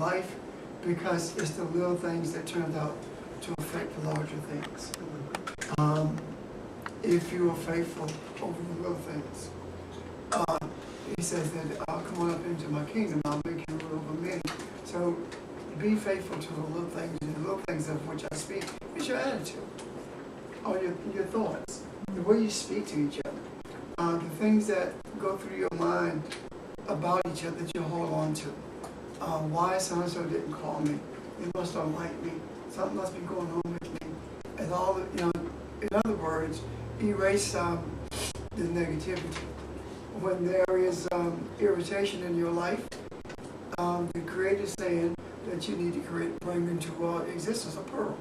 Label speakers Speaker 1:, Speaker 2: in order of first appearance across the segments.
Speaker 1: life, because it's the little things that turn out to affect the larger things. If you are faithful over the little things, he says that come on up into my kingdom, I'll make you rule over many. So be faithful to the little things, and the little things of which I speak is your attitude, or your thoughts, the way you speak to each other, the things that go through your mind about each other that you hold on to. Why so-and-so didn't call me? They must not like me. Something must be going on with me. And all the, in other words, erase the negativity. When there is irritation in your life, the Creator is saying that you need to bring into existence a pearl.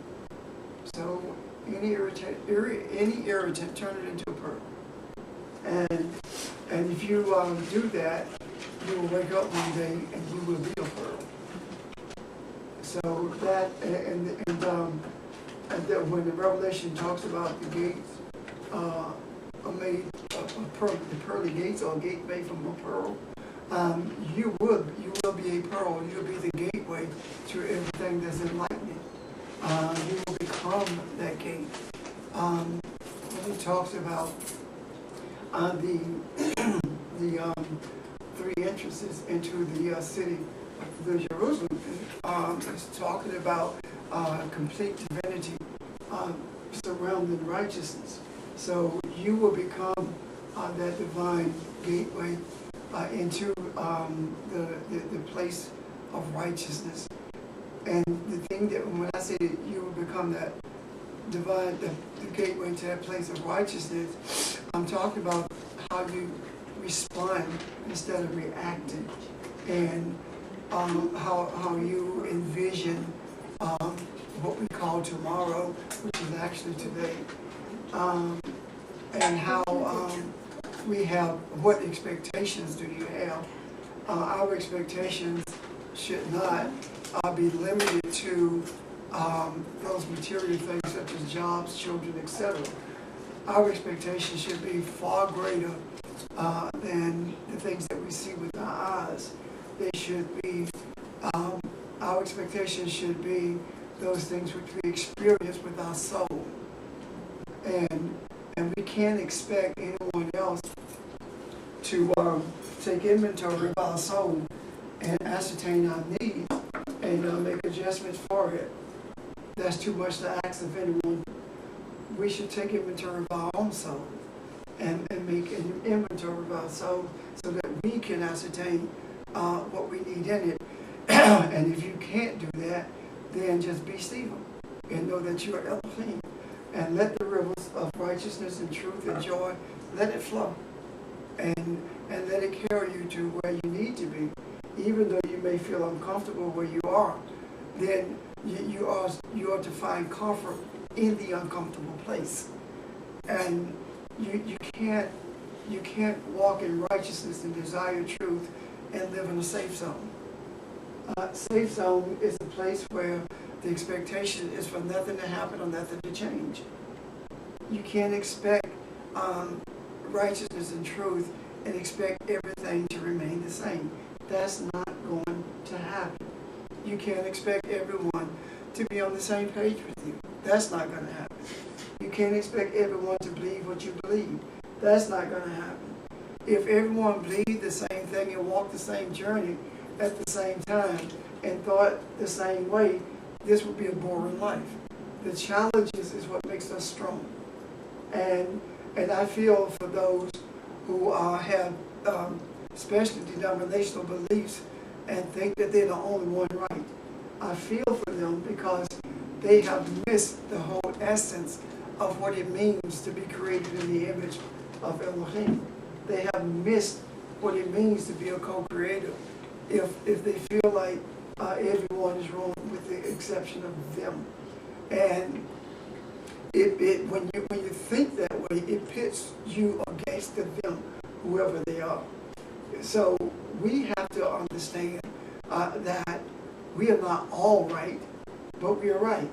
Speaker 1: So any irritant, turn it into a pearl. And if you do that, you will wake up one day and you will be a pearl. So that and that when the Revelation talks about the gates are made of pearl, the pearly gates, or a gate made from a pearl, you will be a pearl. You will be the gateway to everything that's enlightening. You will become that gate. When he talks about the three entrances into the city of the Jerusalem, it's talking about complete divinity surrounding righteousness. So you will become that divine gateway into the place of righteousness. And the thing that when I say that you will become that divine, the gateway to that place of righteousness, I'm talking about how you respond instead of reacting, and how you envision what we call tomorrow, which is actually today, and how we have, what expectations do you have? Our expectations should not be limited to those material things such as jobs, children, etc. Our expectations should be far greater than the things that we see with our eyes. They should be, our expectations should be those things which we experience with our soul. And we can't expect anyone else to take inventory of our soul and ascertain our needs and make adjustments for it. That's too much to ask of anyone. We should take inventory of our own soul and make an inventory of our soul so that we can ascertain what we need in it. And if you can't do that, then just be still and know that you are Elohim. And let the rivers of righteousness and truth and joy, let it flow. And let it carry you to where you need to be. Even though you may feel uncomfortable where you are, then you are to find comfort in the uncomfortable place. And you can't walk in righteousness and desire truth and live in a safe zone. Safe zone is a place where the expectation is for nothing to happen or nothing to change. You can't expect righteousness and truth and expect everything to remain the same. That's not going to happen. You can't expect everyone to be on the same page with you. That's not going to happen. You can't expect everyone to believe what you believe. That's not going to happen. If everyone believed the same thing and walked the same journey at the same time and thought the same way, this would be a boring life. The challenges is what makes us strong. And I feel for those who have especially denominational beliefs and think that they're the only one right. I feel for them because they have missed the whole essence of what it means to be created in the image of Elohim. They have missed what it means to be a co-creator if they feel like everyone is wrong with the exception of them. And when you think that way, it pits you against them, whoever they are. So we have to understand that we are not all right, but we are right.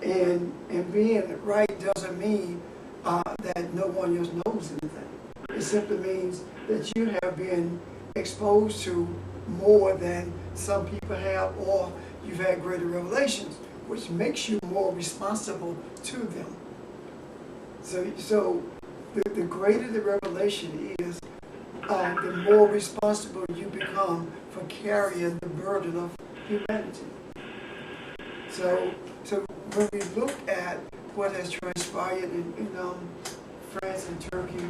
Speaker 1: And being right doesn't mean that no one else knows anything. It simply means that you have been exposed to more than some people have, or you've had greater revelations, which makes you more responsible to them. So the greater the revelation is, the more responsible you become for carrying the burden of humanity. So when we look at what has transpired in France and Turkey,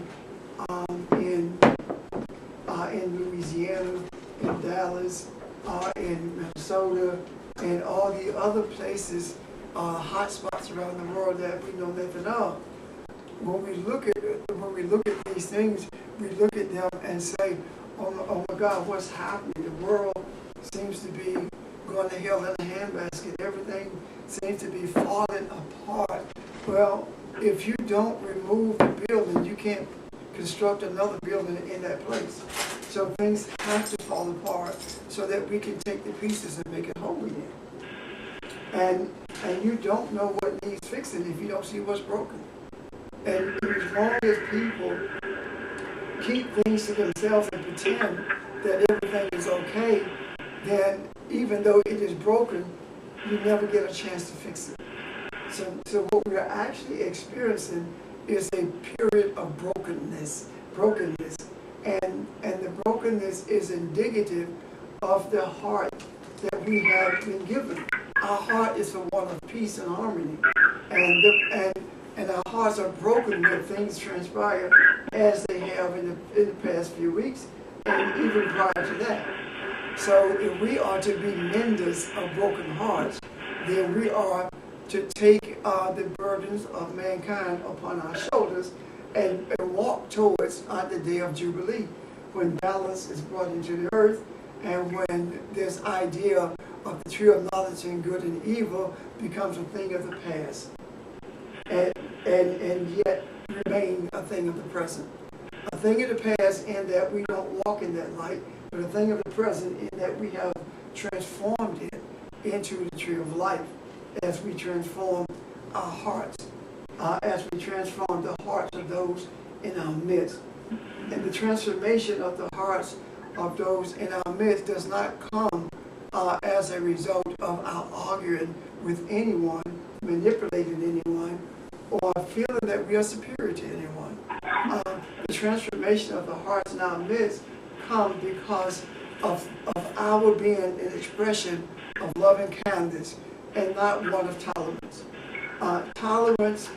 Speaker 1: in Louisiana, in Dallas, in Minnesota, and all the other places, hot spots around the world that we know nothing of. When we look at these things, we look at them and say, oh my God, what's happening? The world seems to be going to hell in a handbasket. Everything seems to be falling apart. Well, if you don't remove the building, you can't construct another building in that place. So things have to fall apart so that we can take the pieces and make it whole again. And you don't know what needs fixing if you don't see what's broken. And as long as people keep things to themselves and pretend that everything is okay, then even though it is broken, you never get a chance to fix it. So what we're actually experiencing is a period of brokenness. And the brokenness is indicative of the heart that we have been given. Our heart is a one of peace and harmony. And our hearts are broken when things transpire as they have in the past few weeks and even prior to that. So if we are to be menders of broken hearts, then we are to take the burdens of mankind upon our shoulders and walk towards the day of Jubilee, when balance is brought into the earth and when this idea of the tree of knowledge and good and evil becomes a thing of the past and yet remain a thing of the present. A thing of the past in that we don't walk in that light, but a thing of the present in that we have transformed it into the tree of life as we transform our hearts, as we transform the hearts of those in our midst. And the transformation of the hearts of those in our midst does not come as a result of our arguing with anyone, manipulating anyone, or feeling that we are superior to anyone. The transformation of the hearts in our midst comes because of our being an expression of love and kindness and not one of tolerance. Tolerance,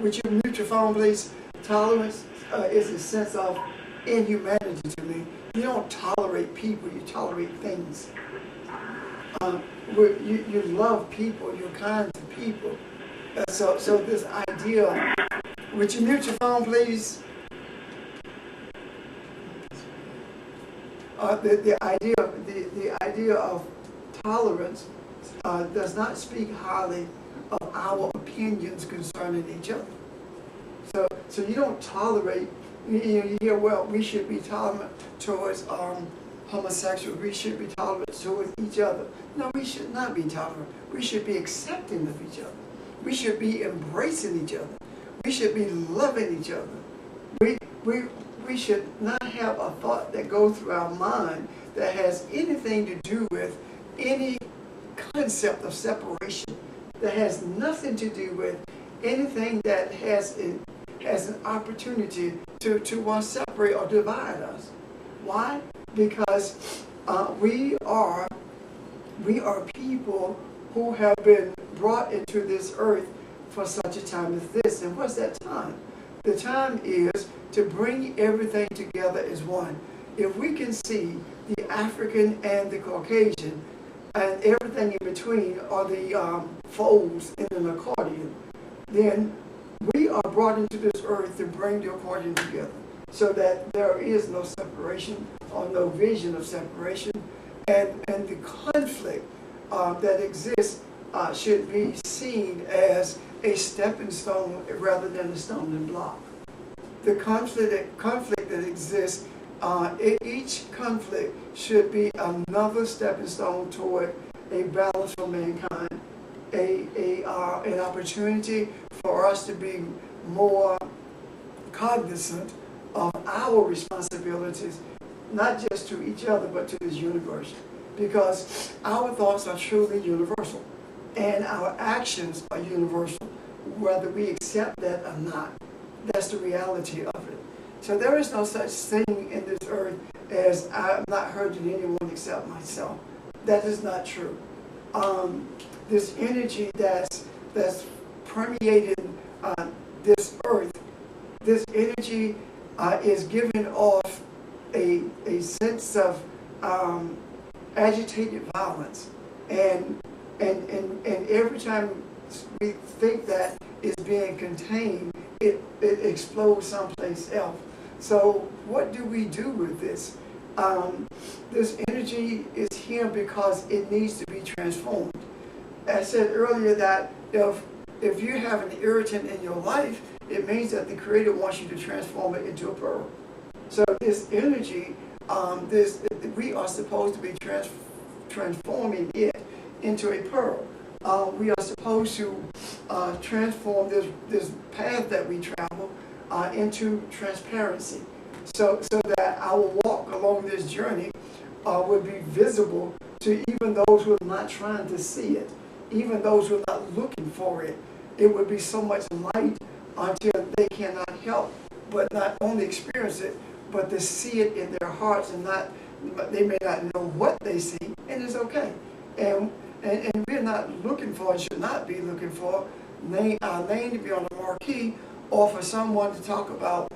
Speaker 1: would you mute your phone, please? Tolerance is a sense of inhumanity to me. You don't tolerate people, you tolerate things. You love people, you're kind to people. So this idea, would you mute your phone, please? The idea of tolerance does not speak highly of our opinions concerning each other. So you don't tolerate. You hear, well, we should be tolerant towards homosexuals. We should be tolerant towards each other. No, we should not be tolerant. We should be accepting of each other. We should be embracing each other. We should be loving each other. We should not have a thought that goes through our mind that has anything to do with any concept of separation, that has nothing to do with anything that has an opportunity to separate or divide us. Why? Because we are people who have been brought into this earth for such a time as this. And what's that time? The time is to bring everything together as one. If we can see the African and the Caucasian and everything in between are the folds in an accordion, then we are brought into this earth to bring the accordion together so that there is no separation or no vision of separation. And the conflict that exists should be seen as a stepping stone rather than a stumbling block. The conflict that exists, each conflict should be another stepping stone toward a balance for mankind, an opportunity for us to be more cognizant of our responsibilities not just to each other, but to this universe. Because our thoughts are truly universal, and our actions are universal, whether we accept that or not. That's the reality of it. So there is no such thing in this earth as I'm not hurting anyone except myself. That is not true. This energy that's permeating this earth, this energy is giving off a sense of agitated violence, and every time we think that it's being contained, it explodes someplace else. So what do we do with this? This energy is here because it needs to be transformed. I said earlier that if you have an irritant in your life, it means that the Creator wants you to transform it into a pearl. So this energy, we are supposed to be transforming it into a pearl. We are supposed to transform this path that we travel into transparency, so that our walk along this journey would be visible to even those who are not trying to see it, even those who are not looking for it. It would be so much light until they cannot help but not only experience it, but to see it in their hearts, and they may not know what they see, and it's okay. And we're not looking for, and should not be looking for, our name to be on the marquee, or for someone to talk about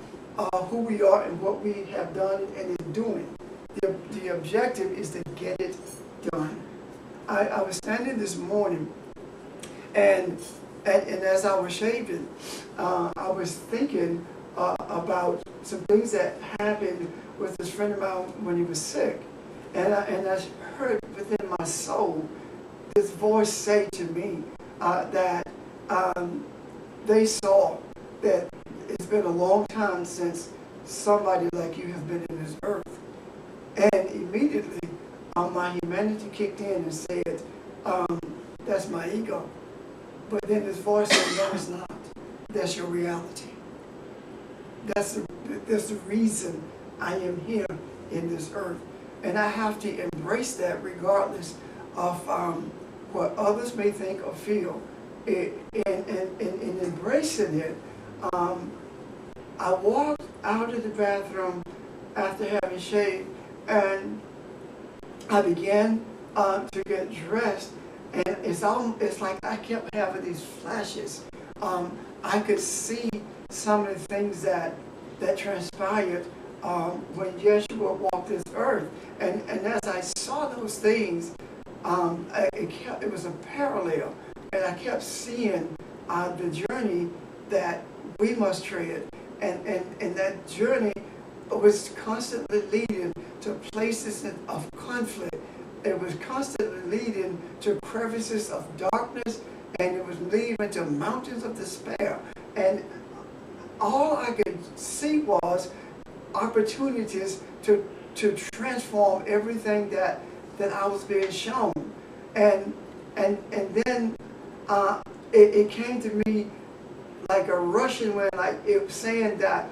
Speaker 1: who we are and what we have done and is doing. The objective is to get it done. I was standing this morning, and as I was shaving, I was thinking about some things that happened with this friend of mine when he was sick, and I heard within my soul this voice say to me that they saw that it's been a long time since somebody like you has been in this earth. And immediately my humanity kicked in and said, that's my ego. But then this voice said, no, it's not. That's your reality. That's the reason I am here in this earth. And I have to embrace that regardless of what others may think or feel. In embracing it, I walked out of the bathroom after having shaved, and I began to get dressed, and it's like I kept having these flashes. I could see some of the things that transpired when Yeshua walked this earth, and as I saw those things, it was a parallel, and I kept seeing the journey that we must tread, and that journey was constantly leading to places of conflict. It was constantly leading to crevices of darkness, and it was leading to mountains of despair. And all I could see was opportunities to transform everything that I was being shown. And then it came to me like a rushing wind, like it was saying that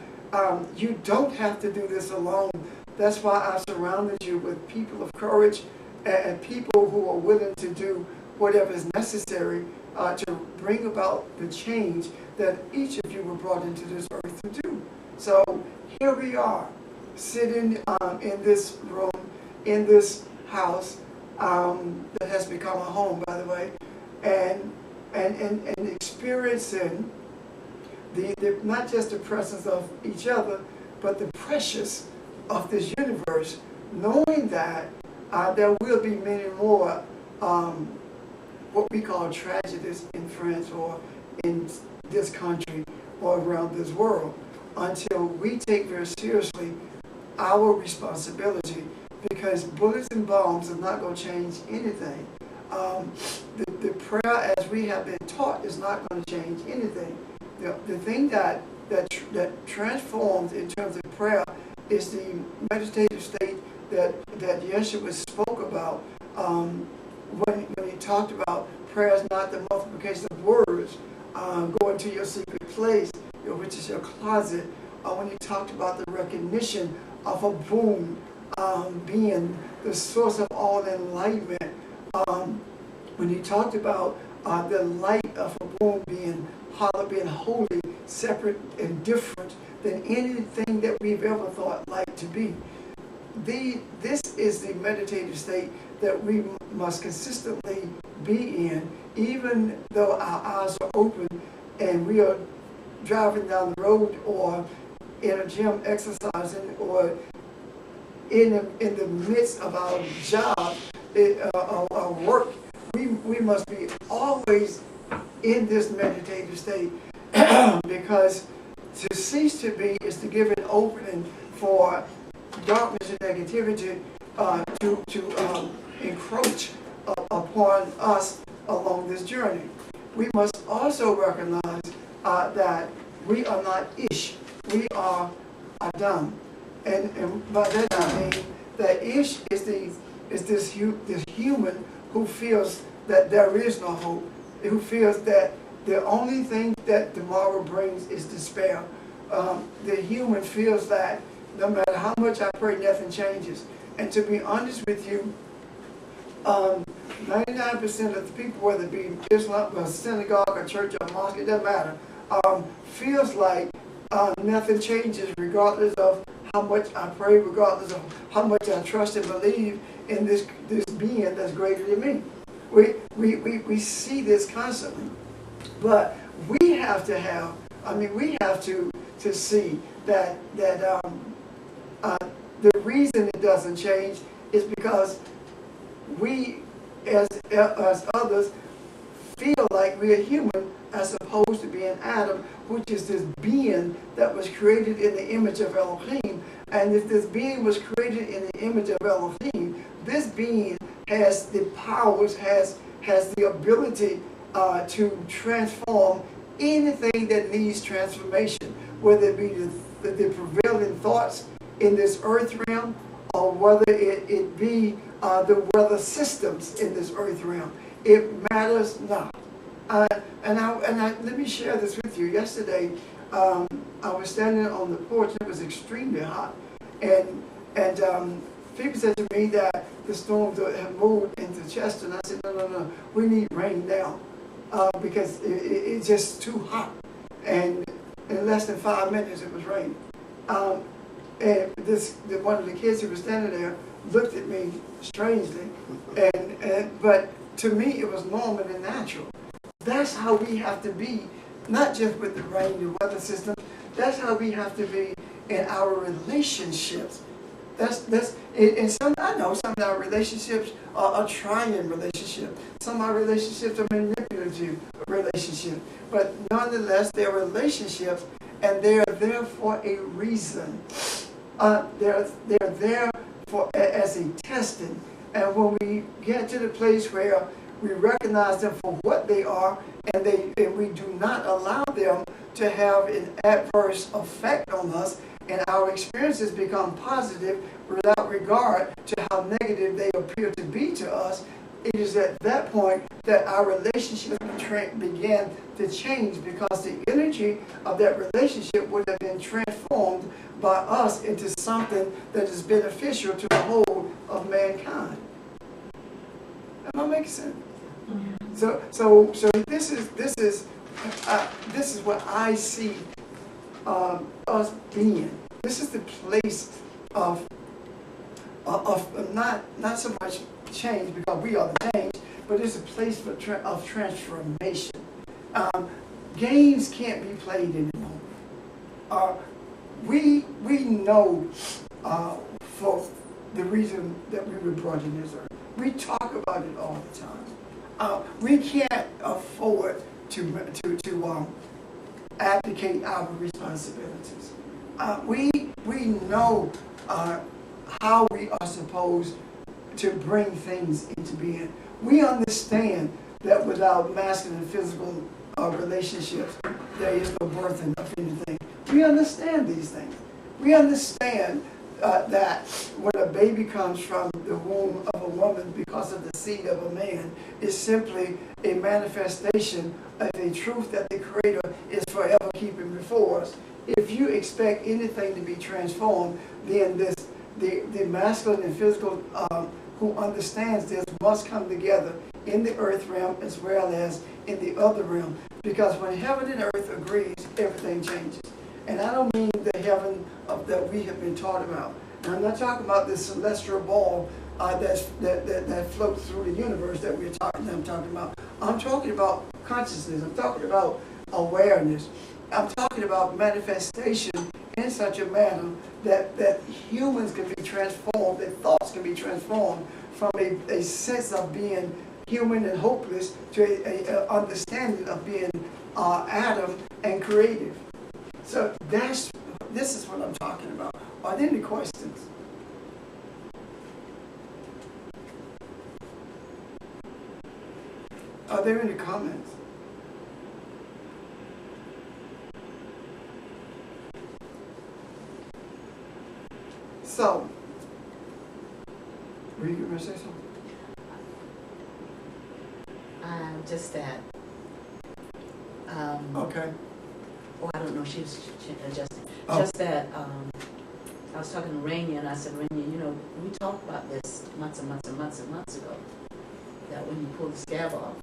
Speaker 1: you don't have to do this alone. That's why I surrounded you with people of courage and people who are willing to do whatever is necessary to bring about the change that each of you were brought into this earth to do. So here we are, sitting in this room, in this house that has become a home, by the way, and experiencing the not just the presence of each other, but the precious of this universe, knowing that there will be many more what we call tragedies in France or in this country or around this world, until we take very seriously our responsibility, because bullets and bombs are not going to change anything. The prayer, as we have been taught, is not going to change anything. The thing that transforms in terms of prayer is the meditative state that Yeshua spoke about when he talked about prayer is not the multiplication of words, going to your secret place, which is your closet, when he talked about the recognition of a boom being the source of all enlightenment. When he talked about the light of a womb being holy, separate, and different than anything that we've ever thought light to be. This is the meditative state that we must consistently be in, even though our eyes are open and we are driving down the road or in a gym exercising or in the midst of our job, our work. We must be always in this meditative state because to cease to be is to give an opening for darkness and negativity to encroach upon us along this journey. We must also recognize that we are not Ish, we are Adam. And by that I mean that Ish is this human who feels that there is no hope, who feels that the only thing that tomorrow brings is despair. The human feels that no matter how much I pray, nothing changes. And to be honest with you, 99% of the people, whether it be Islam, a synagogue, a church, or a mosque, it doesn't matter, feels like nothing changes regardless of how much I pray, regardless of how much I trust and believe in this being that's greater than me. We see this constantly. But we have to have, we have to see that the reason it doesn't change is because we, as others, feel like we are human as opposed to being Adam, which is this being that was created in the image of Elohim. And if this being was created in the image of Elohim, this being has the powers, has the ability to transform anything that needs transformation, whether it be the prevailing thoughts in this earth realm, or whether it be the weather systems in this earth realm. It matters not. Let me share this with you. Yesterday, I was standing on the porch. It was extremely hot, and people said to me that the storms had moved into Chester, and I said, no, we need rain now because it's just too hot. And in less than 5 minutes, it was raining. And one of the kids who was standing there looked at me strangely, but to me, it was normal and natural. That's how we have to be, not just with the rain and weather system. That's how we have to be in our relationships. I know some of our relationships are trying relationships. Some of our relationships are manipulative relationships. But nonetheless, they're relationships, and they are there for a reason. They're there as a testing. And when we get to the place where we recognize them for what they are, and we do not allow them to have an adverse effect on us, and our experiences become positive without regard to how negative they appear to be to us, it is at that point that our relationship began to change, because the energy of that relationship would have been transformed by us into something that is beneficial to the whole of mankind. Am I making sense? So this is what I see us being. This is the place of not so much change, because we are the change, but it's a place of transformation. Games can't be played anymore. We know for the reason that we were brought in this earth. We talk about it all the time. We can't afford to abdicate our responsibilities. We know how we are supposed to bring things into being. We understand that without masculine and physical relationships, there is no birthing of anything. We understand these things. We understand that when a baby comes from the womb of a woman because of the seed of a man, is simply a manifestation of a truth that the Creator is forever keeping before us. If you expect anything to be transformed, then the masculine and physical who understands this must come together in the earth realm as well as in the other realm. Because when heaven and earth agrees, everything changes. And I don't mean the heaven that we have been taught about. And I'm not talking about this celestial ball that floats through the universe that I'm talking about. I'm talking about consciousness. I'm talking about awareness. I'm talking about manifestation in such a manner that humans can be transformed, that thoughts can be transformed from a sense of being human and hopeless to a understanding of being Adam and creative. So this is what I'm talking about. Are there any questions? Are there any comments? So, were you going to say something?
Speaker 2: Just that.
Speaker 1: Okay.
Speaker 2: Oh, I don't know. She was adjusting.
Speaker 1: Oh.
Speaker 2: Just that. I was talking to Rainey, and I said, Rainey, we talked about this months and months and months and months ago. That when you pull the scab off,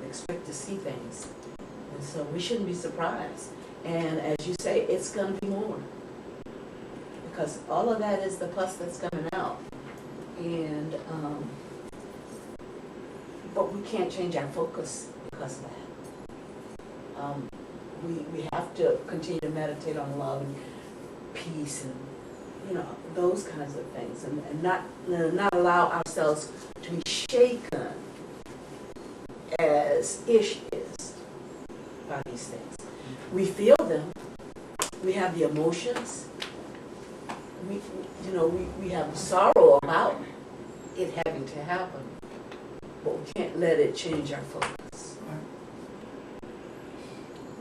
Speaker 2: expect to see things, and so we shouldn't be surprised. And as you say, it's going to be more, because all of that is the pus that's coming out, and but we can't change our focus because of that. We have to continue to meditate on love and peace and those kinds of things, and not allow ourselves to be shaken as Ish is by these things. We feel them. We have the emotions. We have sorrow about it having to happen, but we can't let it change our focus.
Speaker 1: Right.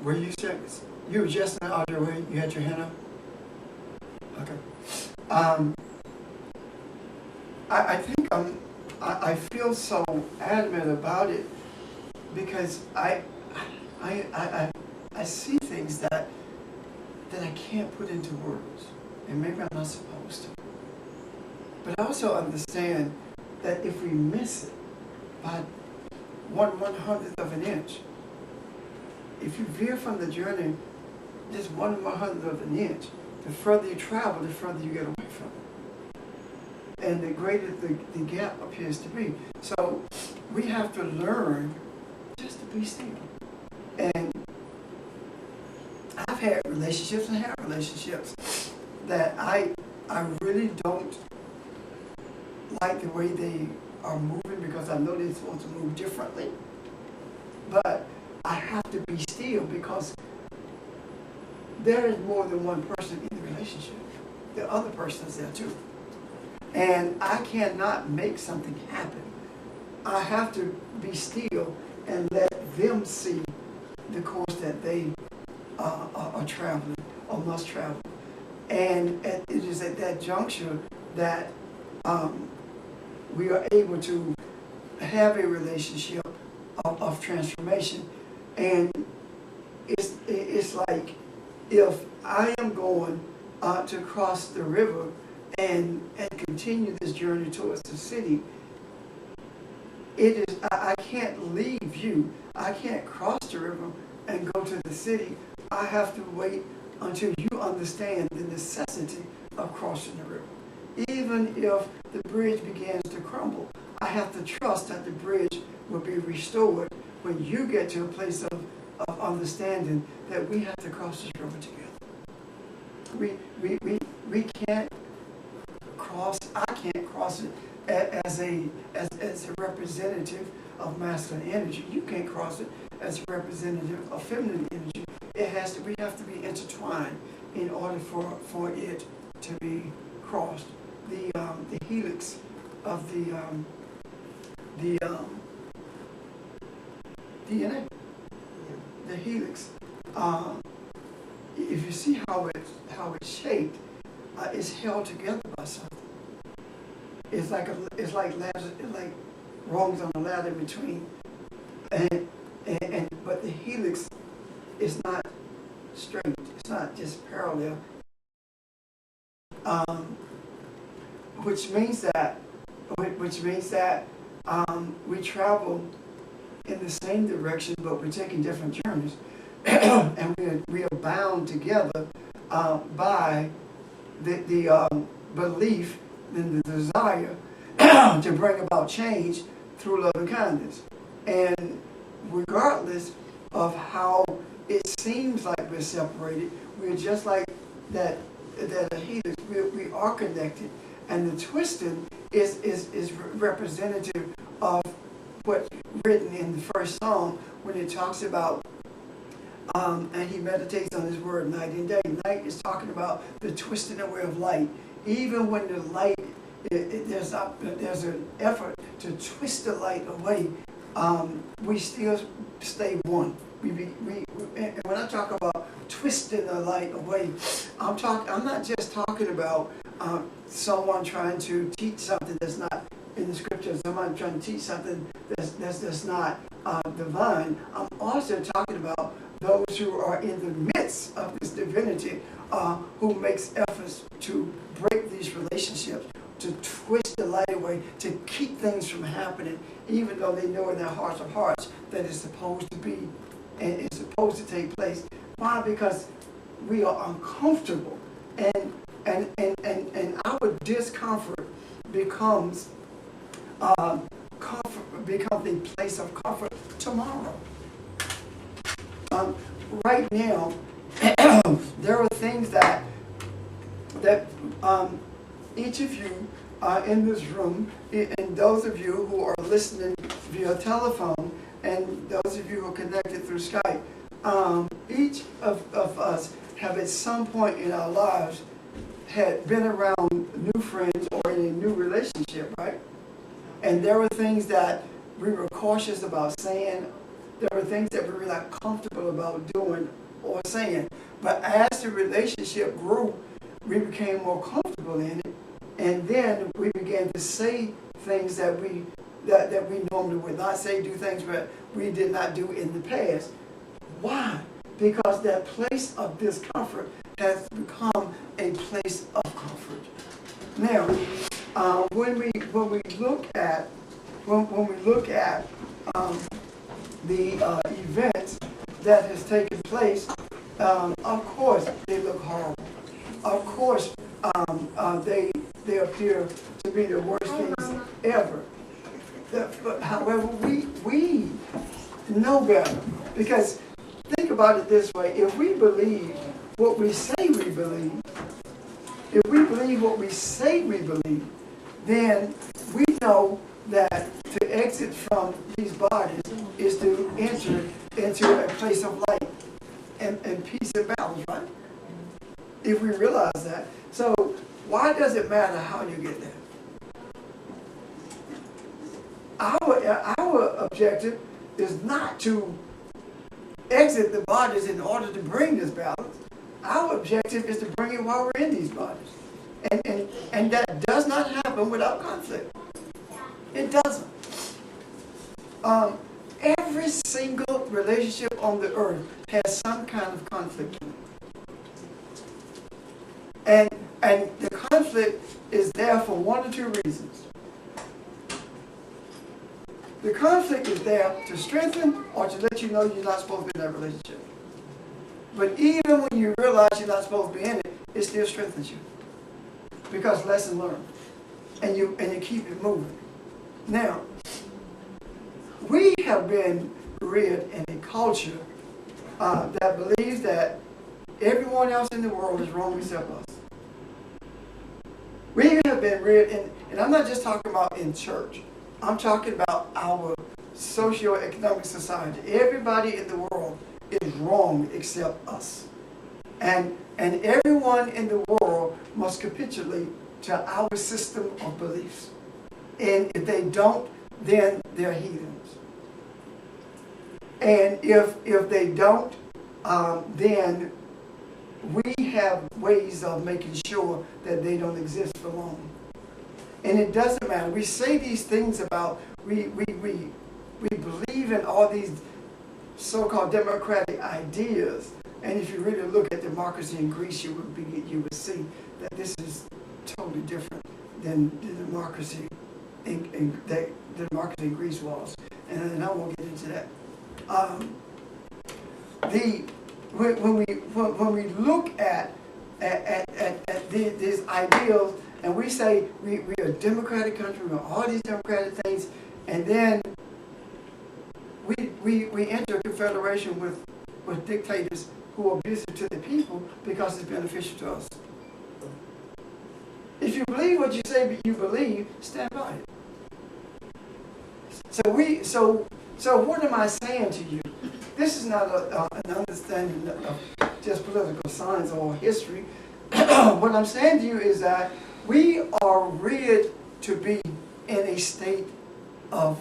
Speaker 1: Were you were just out your way? You had your hand up? Okay. I think I feel so adamant about it because I see things that I can't put into words, and maybe I'm not supposed to. But I also understand that if we miss it by 1/100th of an inch, if you veer from the journey just 1/100th of an inch, the further you travel, the further you get away from it. And the greater the gap appears to be. So we have to learn just to be still. And I've had relationships and have relationships that I really don't like the way they are moving because I know they're supposed to move differently. But I have to be still because there is more than one person in the relationship. The other person is there too. And I cannot make something happen. I have to be still and let them see the course that they are traveling or must travel. And it is at that juncture that we are able to have a relationship of transformation. And it's like if I am going to cross the river and continue this journey towards the city, it is I can't leave you. I can't cross the river and go to the city. I have to wait until you understand the necessity of crossing the river. Even if the bridge begins to crumble, I have to trust that the bridge will be restored when you get to a place of understanding that we have to cross this river together. We can't cross, I can't cross it as a representative of masculine energy. You can't cross it as a representative of feminine energy. We have to be intertwined in order for it to be crossed. The helix of the DNA, the helix. If you see how it's shaped, it's held together by something. It's like rungs on a ladder in between, but the helix is not straight. It's not just parallel. which means that we travel in the same direction, but we're taking different journeys, and we are bound together by the belief and the desire to bring about change through love and kindness. And regardless of how it seems like we're separated, we're just like that helix. We are connected, and the twisting is representative of what's written in the first Psalm when it talks about and he meditates on his word night and day. Night is talking about the twisting away of light. Even when the light, there's an effort to twist the light away, we still stay one. And when I talk about twisting the light away, I'm not just talking about someone trying to teach something that's not in the scriptures, someone trying to teach something that's not divine. I'm also talking about those who are in the midst of this divinity, who makes efforts to break these relationships, to twist the light away, to keep things from happening, even though they know in their hearts of hearts that it's supposed to be and it's supposed to take place. Why? Because we are uncomfortable, and our discomfort becomes the place of comfort tomorrow. Right now, there are things that each of you in this room, and those of you who are listening via telephone, and those of you who are connected through Skype, each of us have at some point in our lives had been around new friends or in a new relationship, right? And there were things that we were cautious about saying. There were things that we were not comfortable about doing or saying. But as the relationship grew, we became more comfortable in it. And then we began to say things that we normally would not say, do things that we did not do in the past. Why? Because that place of discomfort has become a place of comfort. Now, when we look at the events that has taken place, of course they look horrible. Of course, they appear to be the worst things ever. But however, we know better, because think about it this way: if we believe what we say we believe, if we believe what we say we believe, then we know that to exit from these bodies is to enter into a place of light and peace and balance, right? If we realize that. So why does it matter how you get there? Our objective is not to exit the bodies in order to bring this balance. Our objective is to bring it while we're in these bodies. And that does not happen without conflict. It doesn't. Every single relationship on the earth has some kind of conflict in it. And the conflict is there for one or two reasons. The conflict is there to strengthen or to let you know you're not supposed to be in that relationship. But even when you realize you're not supposed to be in it, it still strengthens you. Because lesson learned. And you keep it moving. Now, we have been reared in a culture that believes that everyone else in the world is wrong except us. We have been reared in, and I'm not just talking about in church. I'm talking about our socio-economic society. Everybody in the world is wrong except us. And everyone in the world must capitulate to our system of beliefs. And if they don't, then they're heathens. And if they don't, then we have ways of making sure that they don't exist for long. And it doesn't matter. We say these things about, we believe in all these so-called democratic ideas. And if you really look at democracy in Greece, you would see that this is totally different than the democracy the democracy in Greece was, and I won't get into that. When we look at these ideals, and we say we're a democratic country, we're all these democratic things, and then we enter a confederation with dictators who are abusive to the people because it's beneficial to us. If you believe what you say you believe, stand by it. So what am I saying to you? This is not an understanding of just political science or history. What I'm saying to you is that we are reared to be in a state of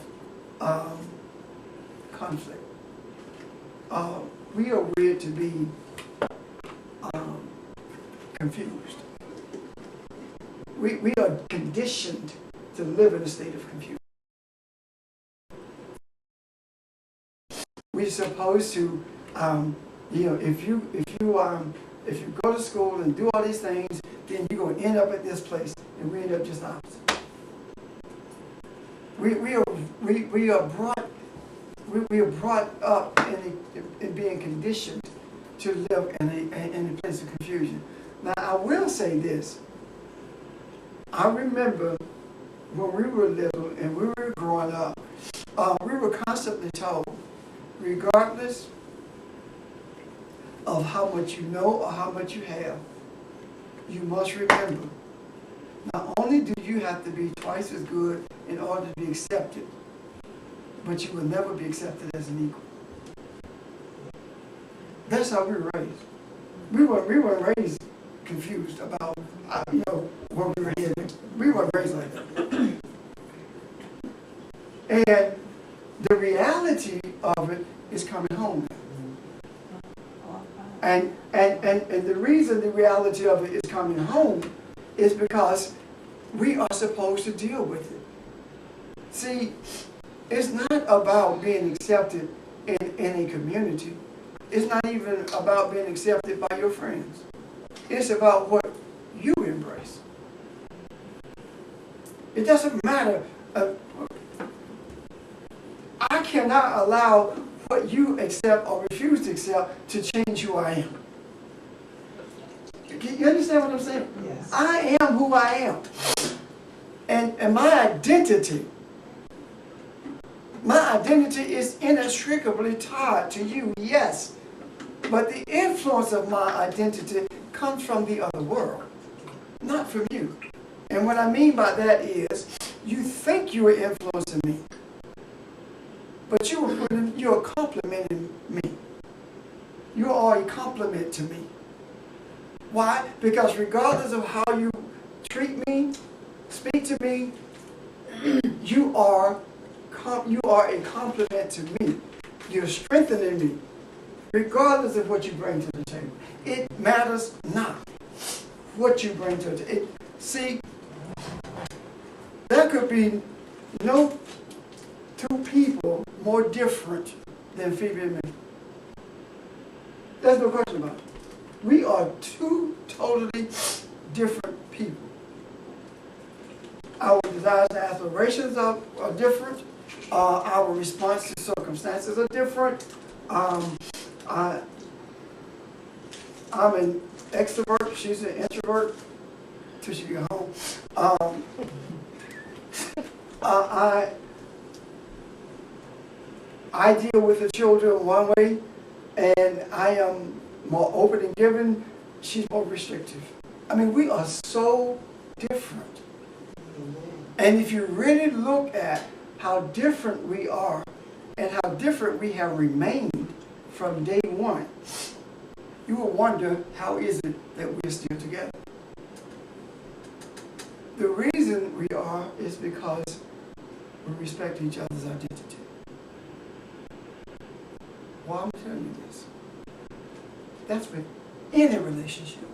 Speaker 1: conflict. We are reared to be confused. We are conditioned to live in a state of confusion. We're supposed to, if you go to school and do all these things, then you're going to end up at this place, and we end up just the opposite. We are brought up in being conditioned to live in a place of confusion. Now, I will say this. I remember when we were little and we were growing up, we were constantly told, regardless of how much you know or how much you have, you must remember, not only do you have to be twice as good in order to be accepted, but you will never be accepted as an equal. That's how we were raised. We weren't raised confused about what we were hearing. We weren't raised like that. And the reality of it is coming home. And the reason the reality of it is coming home is because we are supposed to deal with it. See, it's not about being accepted in a community. It's not even about being accepted by your friends. It's about what you embrace. It doesn't matter. I cannot allow what you accept or refuse to accept to change who I am. You understand what I'm saying?
Speaker 3: Yes.
Speaker 1: I am who I am. And my identity is inextricably tied to you, yes. But the influence of my identity comes from the other world, not from you. And what I mean by that is, you think you are influencing me, but you're complimenting me. You are a compliment to me. Why? Because regardless of how you treat me, speak to me, you are a compliment to me. You're strengthening me, regardless of what you bring to the table. It matters not what you bring to the table. See, there could be no two people more different than Phoebe and me. There's no question about it. We are two totally different people. Our desires and aspirations are different. Our response to circumstances are different. I'm an extrovert. She's an introvert. Till she get home. I deal with the children one way, and I am more open and giving. She's more restrictive. I mean, we are so different. And if you really look at how different we are and how different we have remained from day one, you will wonder, how is it that we're still together? The reason we are is because we respect each other's identity. Why am I telling you this? That's with any relationship.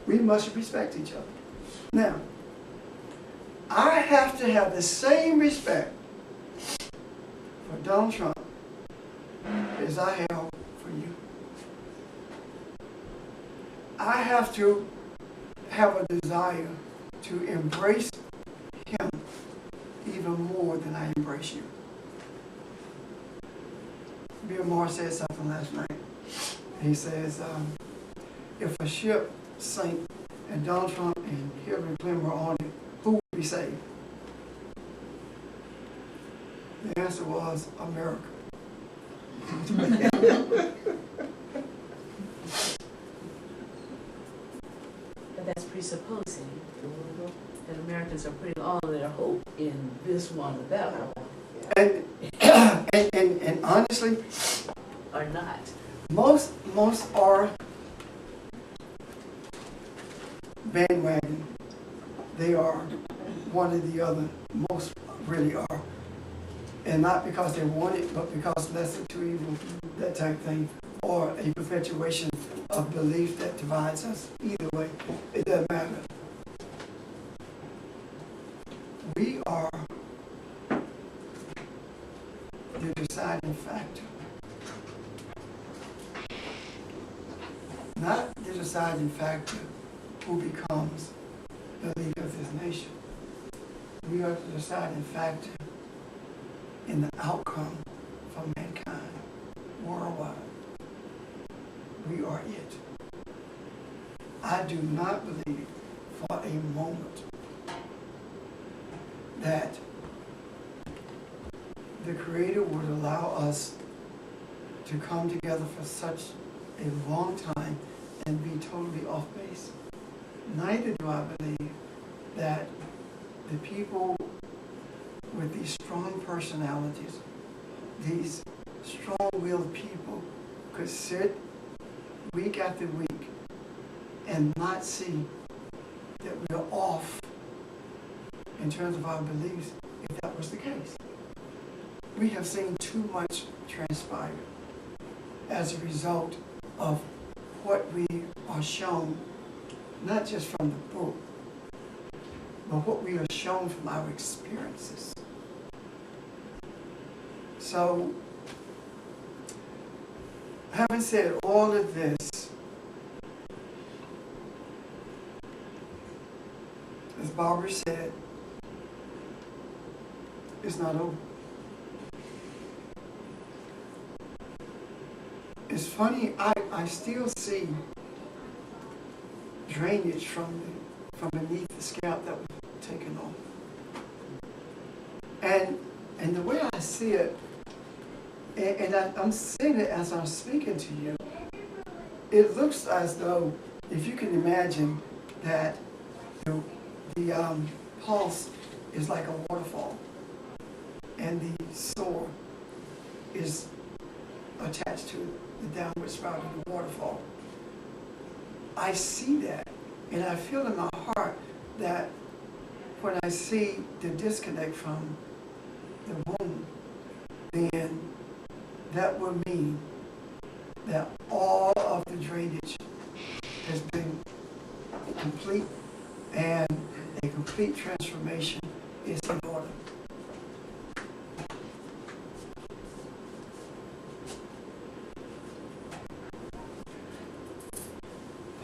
Speaker 1: We must respect each other. Now, I have to have the same respect for Donald Trump as I have for you. I have to have a desire to embrace him even more than I embrace you. Bill Maher said something last night. He says, if a ship sank and Donald Trump and Hillary Clinton were on it, who would be saved? The answer was America.
Speaker 2: But that's presupposing that Americans are putting all their hope in this one or that one,
Speaker 1: And honestly,
Speaker 2: or not.
Speaker 1: most are bandwagon. They are one or the other. Most really are. And not because they want it, but because lesser to evil, that type thing, or a perpetuation of belief that divides us. Either way, it doesn't matter. We are the deciding factor. Not the deciding factor who becomes the leader of this nation. We are the deciding factor in the outcome for mankind worldwide. We are it. I do not believe for a moment that the Creator would allow us to come together for such a long time and be totally off base. Neither do I believe that the people with these strong personalities, these strong-willed people, could sit week after week and not see that we're off in terms of our beliefs if that was the case. We have seen too much transpire as a result of what we are shown, not just from the book, but what we are shown from our experiences. So, having said all of this, as Barbara said, it's not over. It's funny, I still see drainage from beneath the scalp that was taken off. And the way I see it, and I'm saying it as I'm speaking to you, it looks as though, if you can imagine that the pulse is like a waterfall, and the sore is attached to the downward spiral of the waterfall. I see that, and I feel in my heart that when I see the disconnect from the womb, then that will mean that all of the drainage has been complete, and a complete transformation is in order.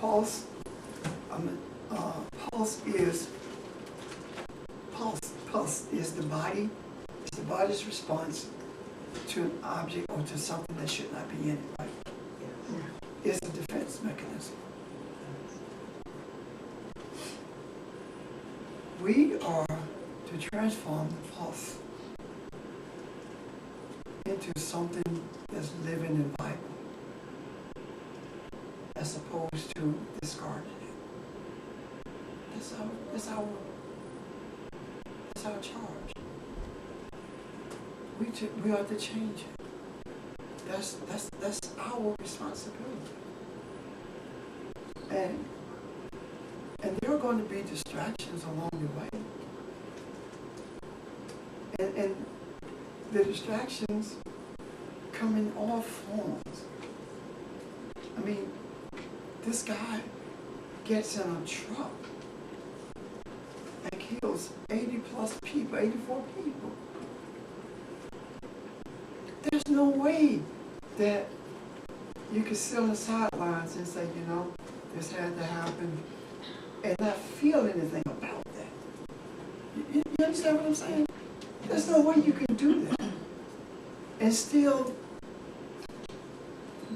Speaker 1: Pulse is the body. It's the body's response to an object or to something that should not be in it. Right? It's a defense mechanism. We are to transform the pulse into something that's living and vital, as opposed to discarding it. That's our charge. We are to change it. That's our responsibility. And there are going to be distractions along the way. And the distractions come in all forms. I mean, this guy gets in a truck and kills 80 plus people, 84 people. There's no way that you can sit on the sidelines and say, this had to happen, and not feel anything about that. You understand what I'm saying? There's no way you can do that and still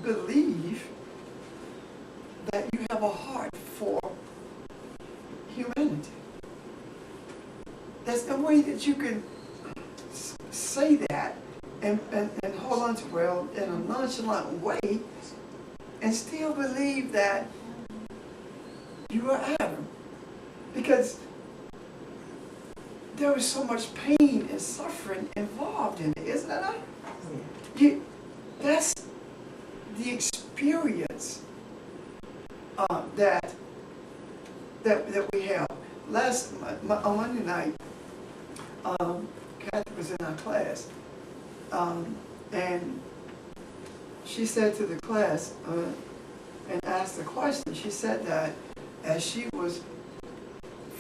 Speaker 1: believe that you have a heart for humanity. There's no way that you can say that and hold on to, well, in a nonchalant way and still believe that you are Adam. Because there is so much pain and suffering involved in it, isn't that right? That's the experience that we have. On Monday night, Kathy was in our class, and she said to the class and asked the question. She said that as she was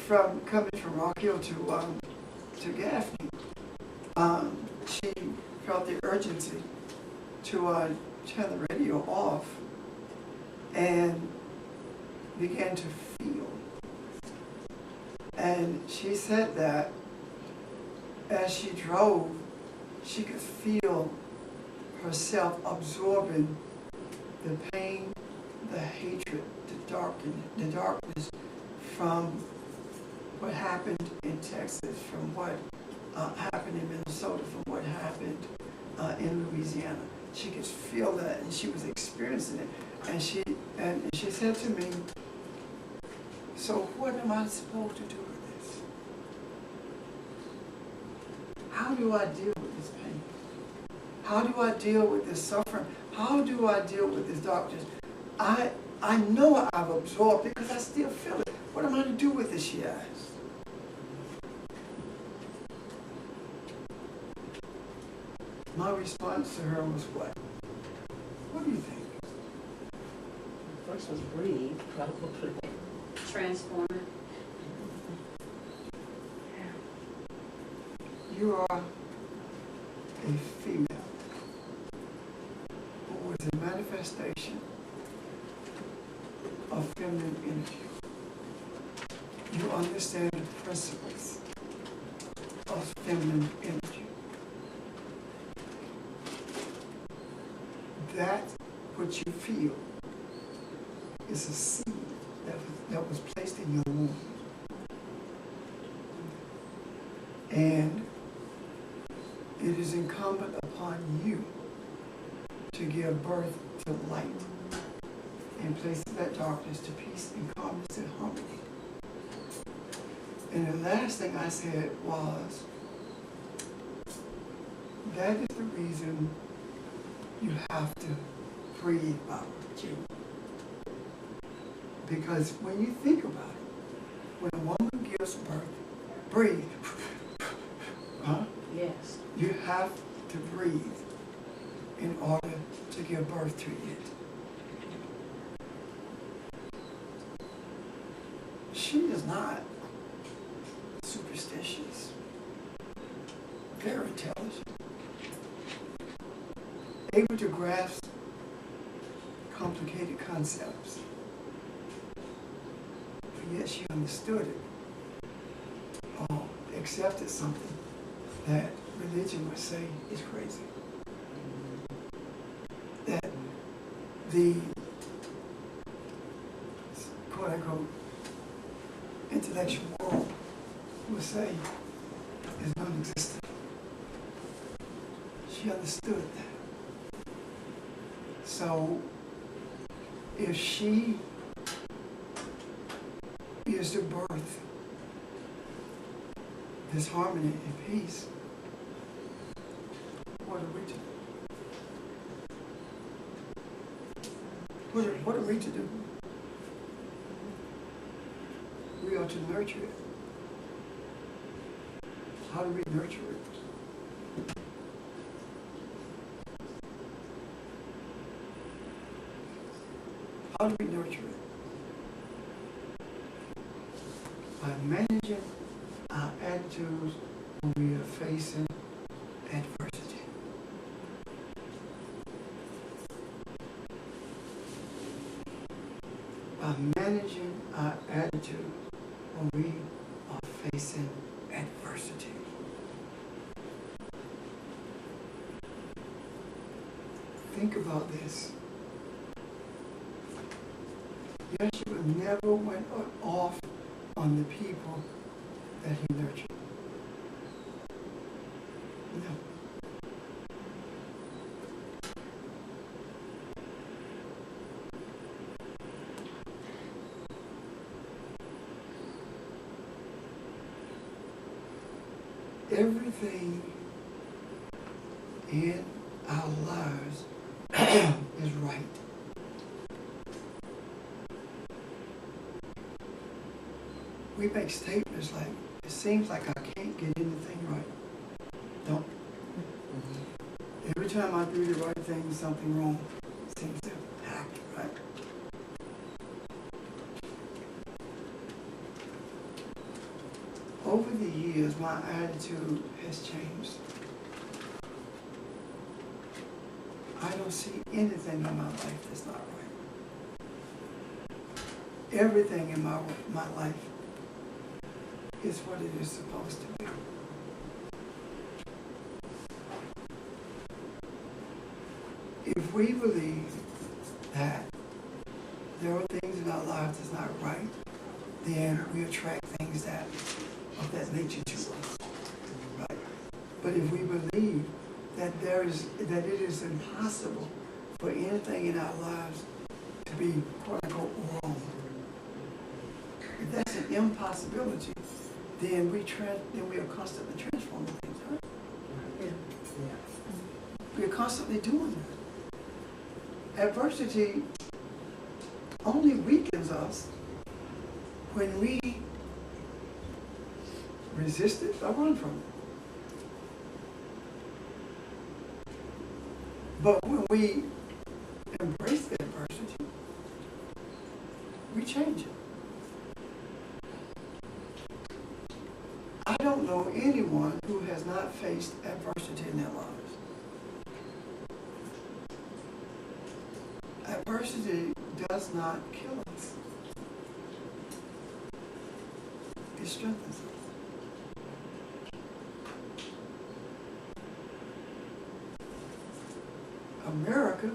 Speaker 1: coming from Rock Hill to Gaffney, she felt the urgency to turn the radio off and began to feel. And she said that as she drove, she could feel herself absorbing the pain, the hatred, the darkness from what happened in Texas, from what happened in Minnesota, from what happened in Louisiana. She could feel that, and she was experiencing it. And she said to me, so what am I supposed to do with this? How do I deal with this pain? How do I deal with this suffering? How do I deal with this darkness? I know I've absorbed it because I still feel it. What am I to do with this, she asked. My response to her was what? What do you think?
Speaker 2: First was breathe, probably.
Speaker 3: Transform it.
Speaker 1: You are a female who is a manifestation of feminine energy. You understand the principles of feminine energy. That which you feel is a seed that was placed in your womb. And it is incumbent upon you to give birth to light in place of that darkness, to peace and calmness and harmony. And the last thing I said was, that is the reason you have to breathe, Barbara, JUL. Because when you think about it, when a woman gives birth, breathe. Huh?
Speaker 2: Yes.
Speaker 1: You have to breathe in order to give birth to it. She is not superstitious, very intelligent, able to grasp complicated concepts, but yet she understood it, or accepted something that religion would say is crazy. That the quote-unquote intellectual world would say is non-existent. She understood that. So if she is to birth this harmony and peace, what are we to do? What are we to do? We are to nurture it. How do we nurture it? How do we nurture it? By managing our attitudes when we are facing adversity. By managing our attitude when we are facing adversity. adversity. Think about this. Yeshua never went off on the people that he nurtured. No. Everything in our lives is right. We make statements like, it seems like I can't get anything right. Don't. Every time I do the right thing, something wrong seems to happen, right? Over the years, my attitude has changed. I don't see anything in my life that's not right. Everything in my life is what it is supposed to be. If we believe that there are things in our lives that's not right, then we attract things that of that nature to us. Right? But if we believe that that it is impossible for anything in our lives to be quote unquote wrong, if that's an impossibility, then we are constantly transforming things, right? Yeah. We are constantly doing that. Adversity only weakens us when we resist it or run from it. But when we embrace the adversity, we change it. I don't know anyone who has not faced adversity in their lives. Adversity does not kill us. It strengthens us. America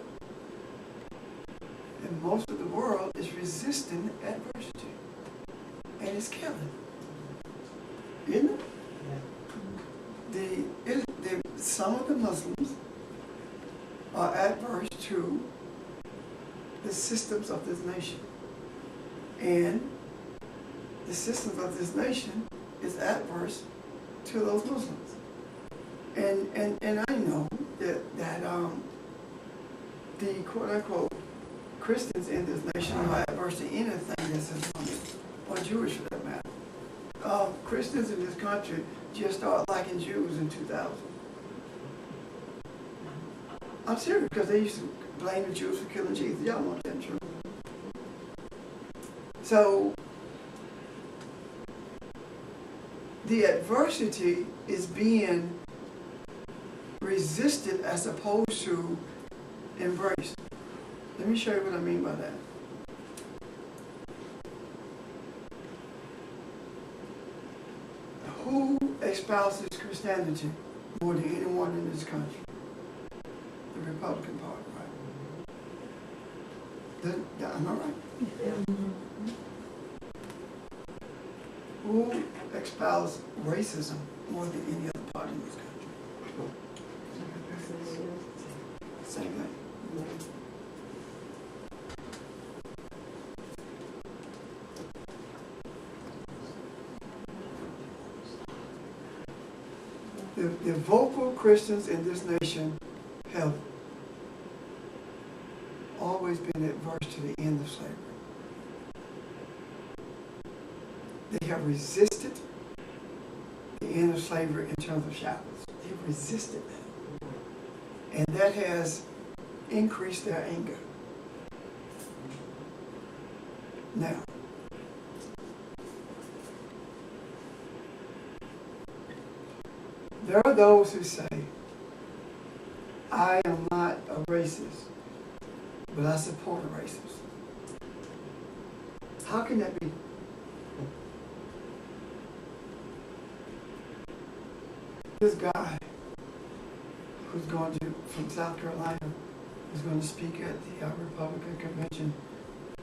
Speaker 1: and most of the world is resisting adversity, and it's killing. Isn't it? Yeah. Some of the Muslims are adverse to the systems of this nation, and the systems of this nation is adverse to those Muslims. And I know that the quote-unquote Christians in this nation are adverse to anything that's Islamic or Jewish for that matter. Christians in this country just started liking Jews in 2000. I'm serious, because they used to blame the Jews for killing Jesus. Y'all want that true. So the adversity is being resisted as opposed to embraced. Let me show you what I mean by that. Who espouses Christianity more than anyone in this country? The Republican Party, right? Am I right? Yeah. Who espouses racism more than any other party in this country? Same thing. The vocal Christians in this nation have always been adverse to the end of slavery. They have resisted the end of slavery in terms of shackles. They've resisted that. And that has increased their anger. Now, there are those who say, I am not a racist, but I support a racist. How can that be? this guy who's going to, from South Carolina, who's going to speak at the Republican convention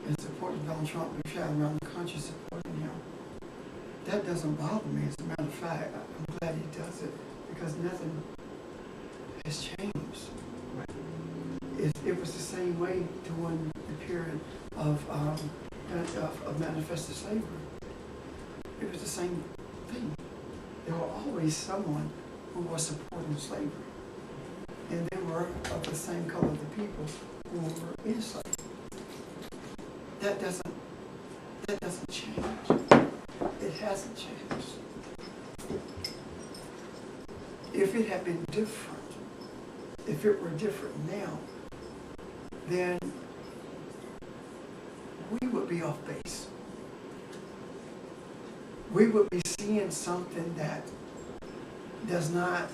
Speaker 1: and support Donald Trump, we've had around the country supporting him. That doesn't bother me. As a matter of fact, I'm glad he does it because nothing has changed. It was the same way during the period of manifested slavery. It was the same thing. There were always someone who was supporting slavery. And they were of the same color of the people who were enslaved. That doesn't change. It hasn't changed. If it had been different, if it were different now, then we would be off base. We would be seeing something that does not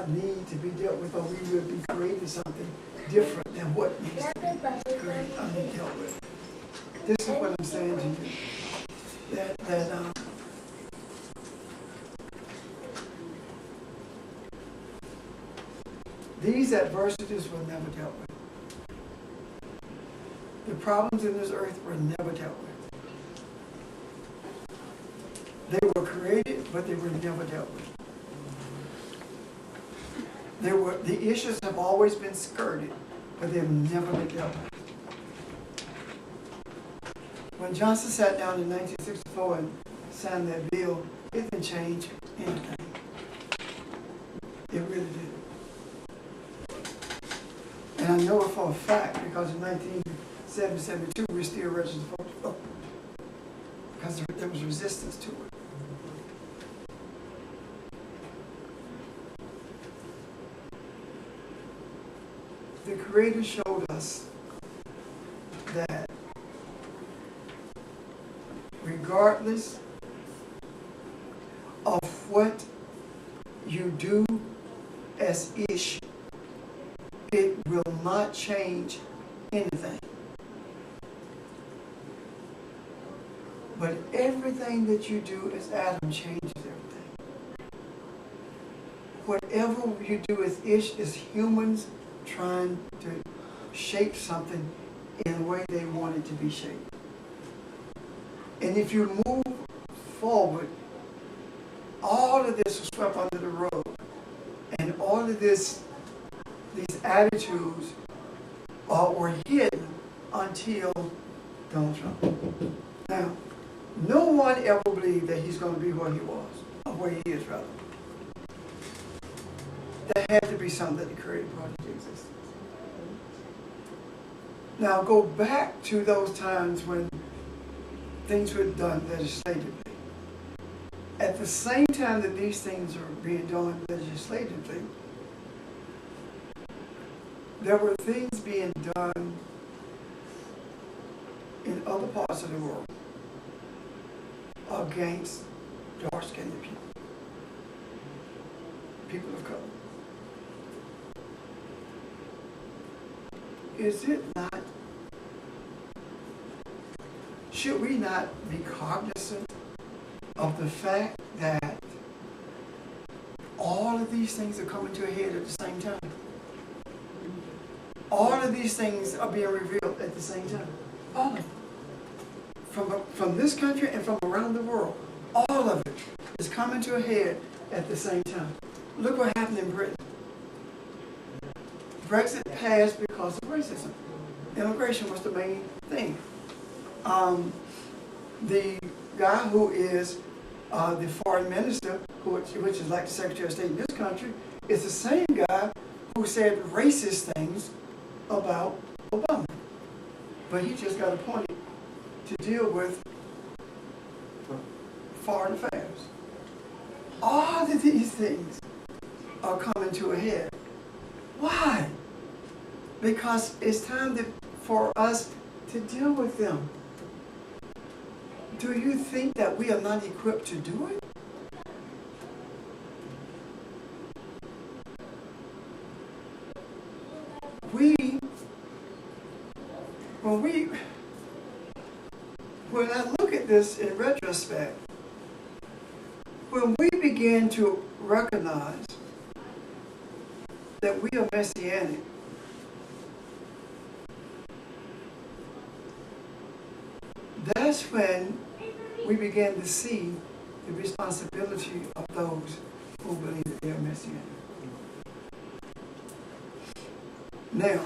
Speaker 1: need to be dealt with, or we would be creating something different than what needs to be dealt with. This is what I'm saying to you. That these adversities were never dealt with. The problems in this earth were never dealt with. They were created, but they were never dealt with. The issues have always been skirted, but they've never been dealt with. When Johnson sat down in 1964 and signed that bill, it didn't change anything. It really did. And I know it for a fact because in 1972 we're still registered for vote because there was resistance to it. The Creator showed us that regardless of what you do as ish, it will not change anything. But everything that you do as Adam changes everything. Whatever you do as ish is humans trying to shape something in the way they want it to be shaped. And if you move forward, all of this was swept under the rug. And all of these attitudes were hidden until Donald Trump. Now, no one ever believed that he's going to be where he was, or where he is, rather. There had to be something that the Creator brought into existence. Now, go back to those times when things were done legislatively. At the same time that these things are being done legislatively, there were things being done in other parts of the world against dark-skinned people, people of color. Is it not, should we not be cognizant of the fact that all of these things are coming to a head at the same time? All of these things are being revealed at the same time. All of them. From this country and from around the world. All of it is coming to a head at the same time. Look what happened in Britain. Brexit passed because of racism. Immigration was the main thing. The guy who is the foreign minister, which is like the Secretary of State in this country, is the same guy who said racist things about Obama. But he just got appointed to deal with foreign affairs. All of these things are coming to a head. Why? Because it's time for us to deal with them. Do you think that we are not equipped to do it? When I look at this in retrospect, when we begin to recognize that we are messianic, that's when we begin to see the responsibility of those who believe that they are messianic. Now,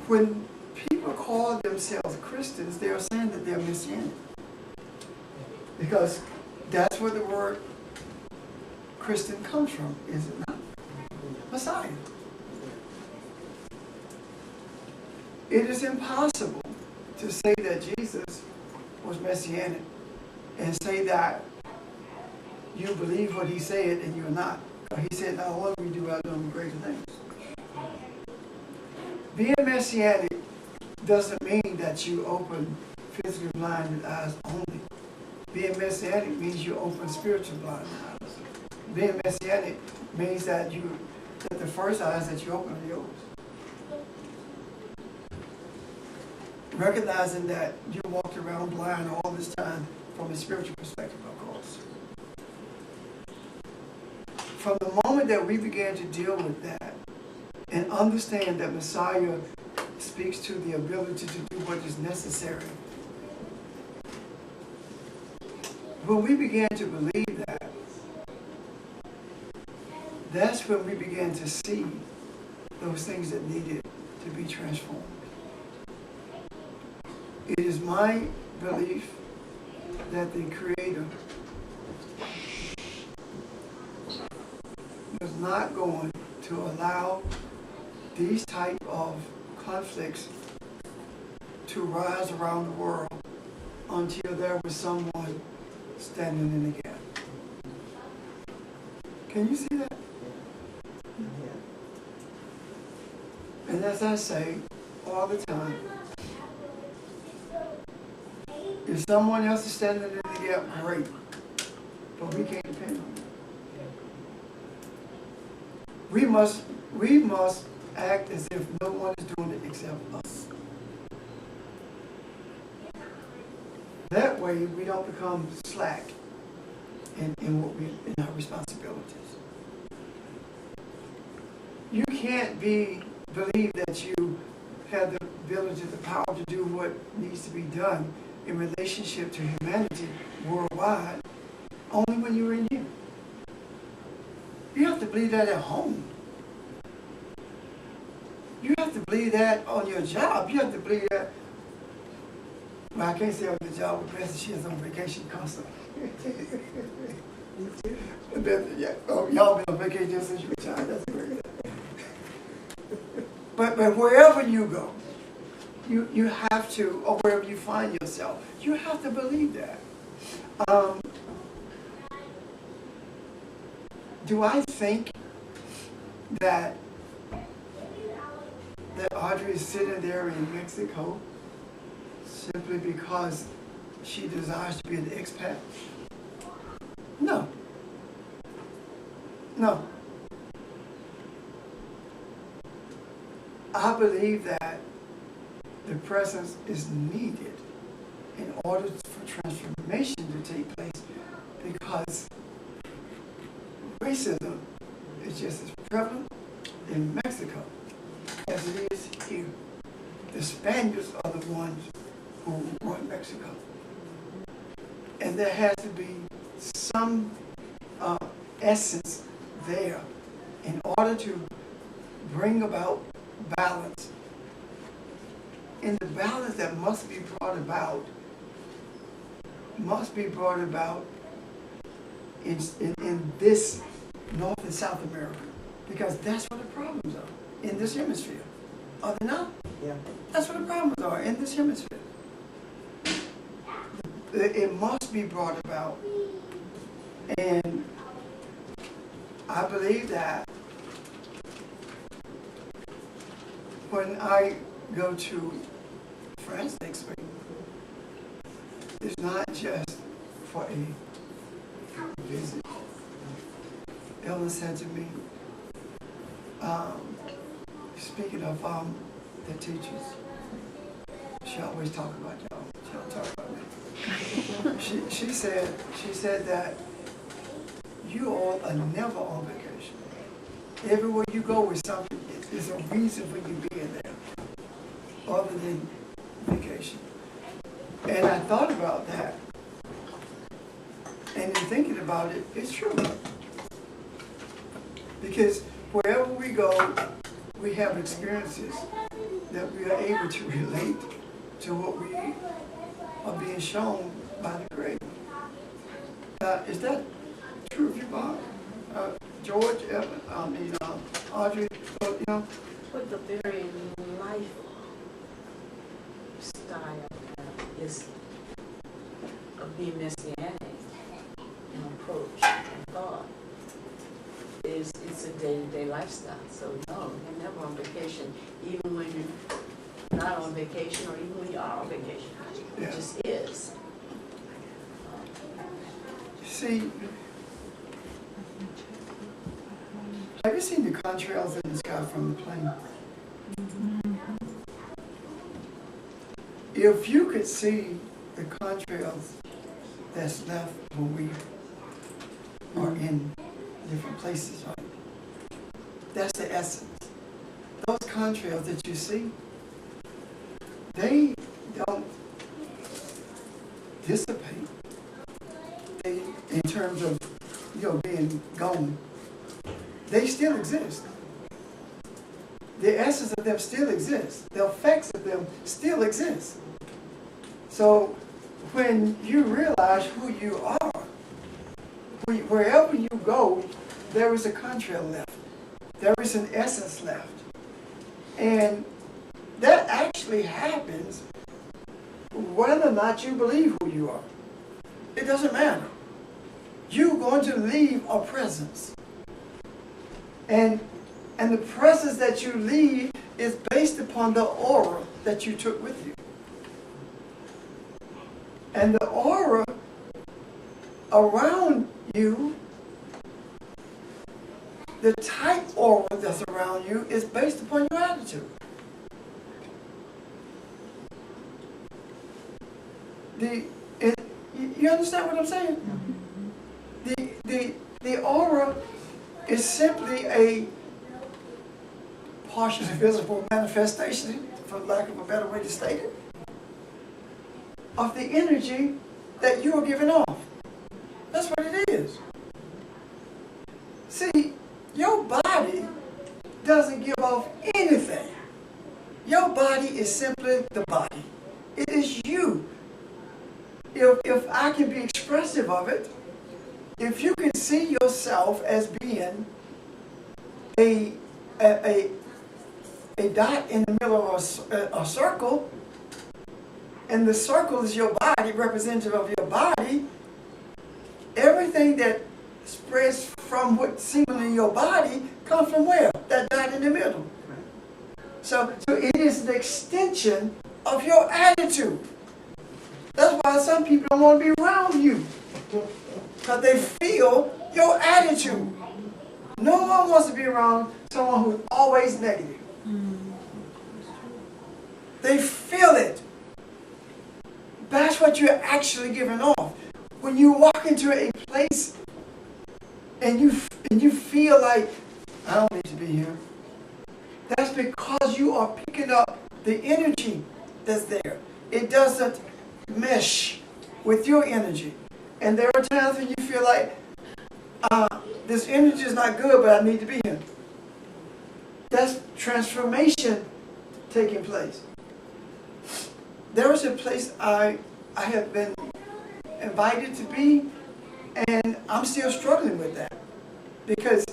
Speaker 1: when people call themselves Christians, they are saying that they're messianic. Because that's where the word Christian comes from, is it not? Messiah. It is impossible to say that Jesus was messianic and say that you believe what he said and you're not. He said, not only we do, I do greater things. Being messianic doesn't mean that you open physically blinded eyes only. Being messianic means you open spiritual blinded eyes. Being messianic means that the first eyes that you open are yours. Recognizing that you walked around blind all this time from a spiritual perspective, of course. From the moment that we began to deal with that and understand that Messiah speaks to the ability to do what is necessary, when we began to believe that, that's when we began to see those things that needed to be transformed. It is my belief that the Creator was not going to allow these type of conflicts to rise around the world until there was someone standing in the gap. Can you see that? And as I say all the time, if someone else is standing in the gap, great. But we can't depend on them. We must act as if no one is doing it except us. That way we don't become slack in our responsibilities. You can't believe that you have the ability, the power to do what needs to be done in relationship to humanity worldwide only when you're in here. You have to believe that at home. You have to believe that on your job. You have to believe that. Well, I can't say on your job with Bessie. She is on vacation constantly. Yeah. Oh, y'all been on vacation since you were a child. That's great. But wherever you go, you have to, or wherever you find yourself, you have to believe that. Do I think that Audrey is sitting there in Mexico simply because she desires to be an expat? No. No. I believe that the presence is needed in order for transformation to take place, because racism is just as prevalent in Mexico as it is here. The Spaniards are the ones who run Mexico. And there has to be some essence there in order to bring about balance. And the balance that must be brought about in this North and South America, because that's where the problems are, in this hemisphere. Are they not?
Speaker 4: Yeah.
Speaker 1: That's where the problems are, in this hemisphere. It must be brought about. And I believe that when I go to France next week, it's not just for a visit. Ellen said to me, speaking of the teachers, she always talk about y'all. She don't talk about me. she said that you all are never on vacation. Everywhere you go is something, there's a reason for you being there, other than vacation. And I thought about that. And in thinking about it, it's true. Because wherever we go, we have experiences that we are able to relate to what we are being shown by the Creator. Is that true of you, Bob? George, Evan, Audrey, you know?
Speaker 2: But the very lifestyle is of being messianic and approach and thought. It's a day-to-day lifestyle. So no, you're never on vacation, even when you're not on vacation or even when you are on vacation.
Speaker 1: Yeah.
Speaker 2: It just is.
Speaker 1: See, have you seen the contrails in the sky from the plane? If you could see the contrails that's left when we are in different places, right? That's the essence. Those contrails that you see, they don't dissipate. They, in terms of, being gone, they still exist. The essence of them still exists. The effects of them still exist. So when you realize who you are, wherever you go, there is a contrail left. There is an essence left. And that actually happens whether or not you believe who you are. It doesn't matter. You're going to leave a presence. And the presence that you leave is based upon the aura that you took with you. And the aura around you, the type aura that's around you is based upon your attitude. You understand what I'm saying? The aura is simply a partially visible manifestation, for lack of a better way to state it, of the energy that you are giving off. That's what it is. See, your body doesn't give off anything. Your body is simply the body. It is you. If I can be expressive of it, if you can see yourself as being a dot in the middle of a circle, and the circle is your body, representative of your body, everything that spreads from what's seemingly your body comes from where? That dot in the middle. So it is an extension of your attitude. That's why some people don't want to be around you, because they feel your attitude. No one wants to be around someone who's always negative. They feel it. That's what you're actually giving off. When you walk into a place and you feel like, I don't need to be here, that's because you are picking up the energy that's there. It doesn't mesh with your energy. And there are times when you feel like, this energy is not good, but I need to be here. That's transformation taking place. There is a place I have been invited to be, and I'm still struggling with that, because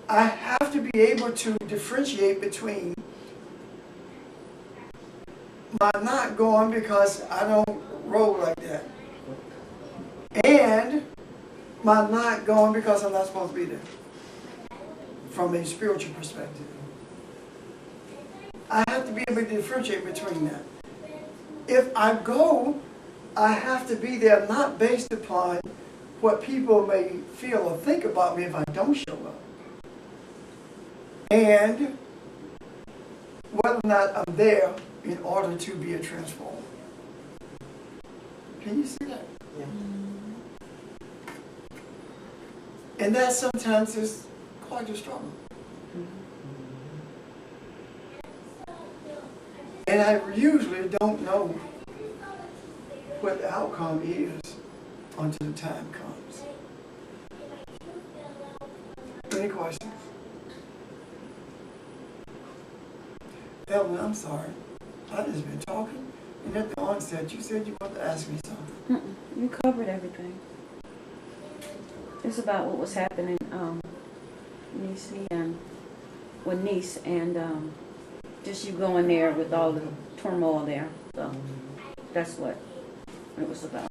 Speaker 1: I have to be able to differentiate between my not going because I don't roll like that, and my not going because I'm not supposed to be there, from a spiritual perspective. I have to be able to differentiate between that. If I go, I have to be there not based upon what people may feel or think about me if I don't show up, and whether or not I'm there in order to be a transformer. Can you see that? Yeah. And that sometimes is quite a struggle. And I usually don't know what the outcome is until the time comes. Any questions? Evelyn, I'm sorry. I just been talking, and at the onset, you said you wanted to ask me something.
Speaker 4: You covered everything. It's about what was happening, Niece and just you going there with all the turmoil there. So that's what it was about.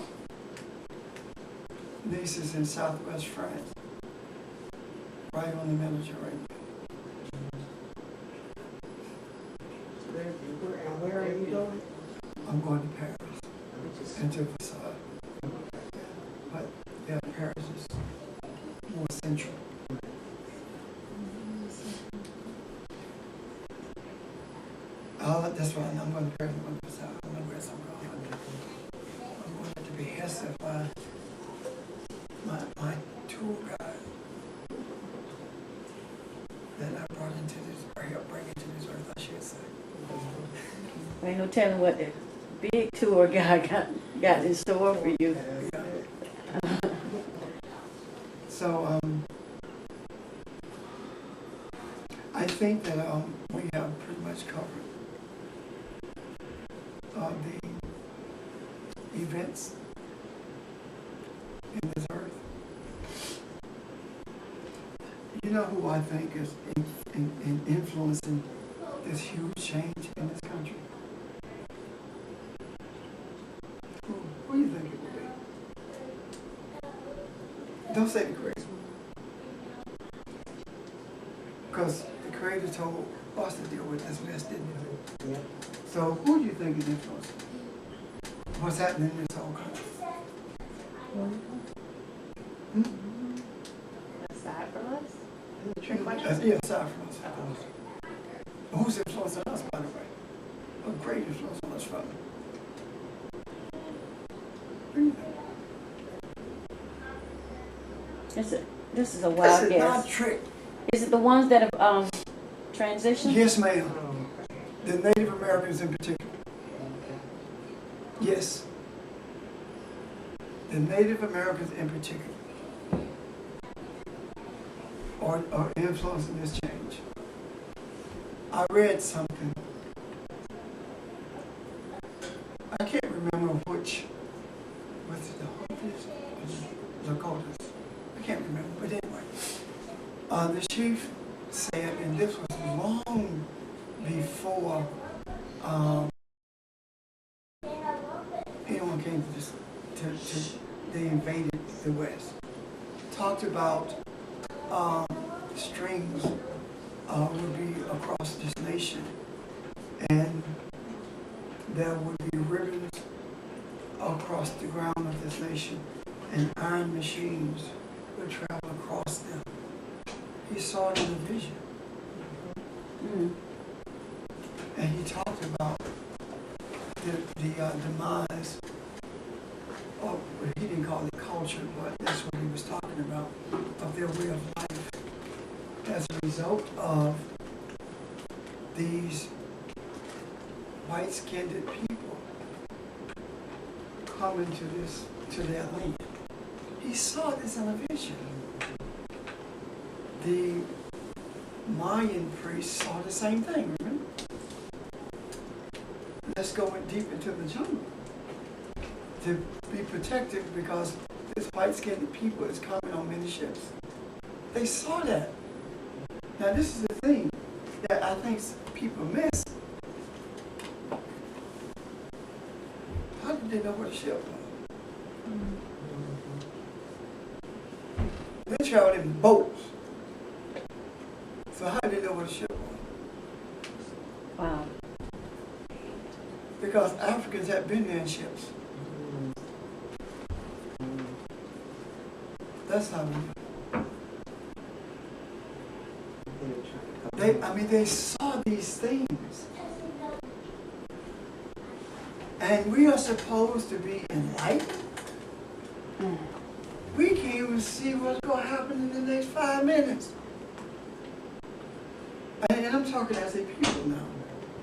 Speaker 1: Nice is in southwest France, right on the Mediterranean.
Speaker 2: Where are you going?
Speaker 1: I'm going to Paris and to Versailles. But yeah, Paris is more central. That's why I'm going to Paris. I'm going to Versailles. I don't know where else I'm going. I'm going to be behest by my tour guide that I brought into this, or helped bring into this earth, I should say.
Speaker 4: Ain't no telling what the big tour guy got in store for you.
Speaker 1: So I think that we have pretty much covered the events in this earth. You know who I think is in influencing this huge change in this country? Who do you think it would be? Don't say the Creator. Because the Creator told us to deal with this mess, didn't he? Yeah. So who do you think is influencing what's happening in this whole country?
Speaker 3: Aside from us?
Speaker 1: Yeah, aside from us. Who's influencing us, by the way? A great influence on us from
Speaker 4: This is a wild
Speaker 1: This is not
Speaker 4: guess.
Speaker 1: trick.
Speaker 4: Is it the ones that have transitioned?
Speaker 1: Yes, ma'am. The Native Americans in particular. Yes. The Native Americans in particular are influencing this change. I read something. I can't remember which. Was it the Hopis or the Lakotas? I can't remember, but anyway. The chief said, and this was long before anyone came to this, they invaded the West. Talked about strings would be across this nation, and there would be ribbons across the ground of this nation, and iron machines would travel across them. He saw it in a vision. And he talked about the demise of, he didn't call it culture, but that's what he was talking about, of their way of life as a result of these white-skinned people coming to their land. He saw this in a vision. The Mayan priests saw the same thing, remember? Let's go deep into the jungle to be protected because this white-skinned people is coming on many ships. They saw that. Now this is the thing that I think people miss. How did they know what a ship was? They traveled in boats. So how did they know what a ship was?
Speaker 4: Wow.
Speaker 1: Because Africans had been there in ships. That's how we know. They saw these things. And we are supposed to be enlightened. We can't even see what's going to happen in the next 5 minutes. And I'm talking as a people now.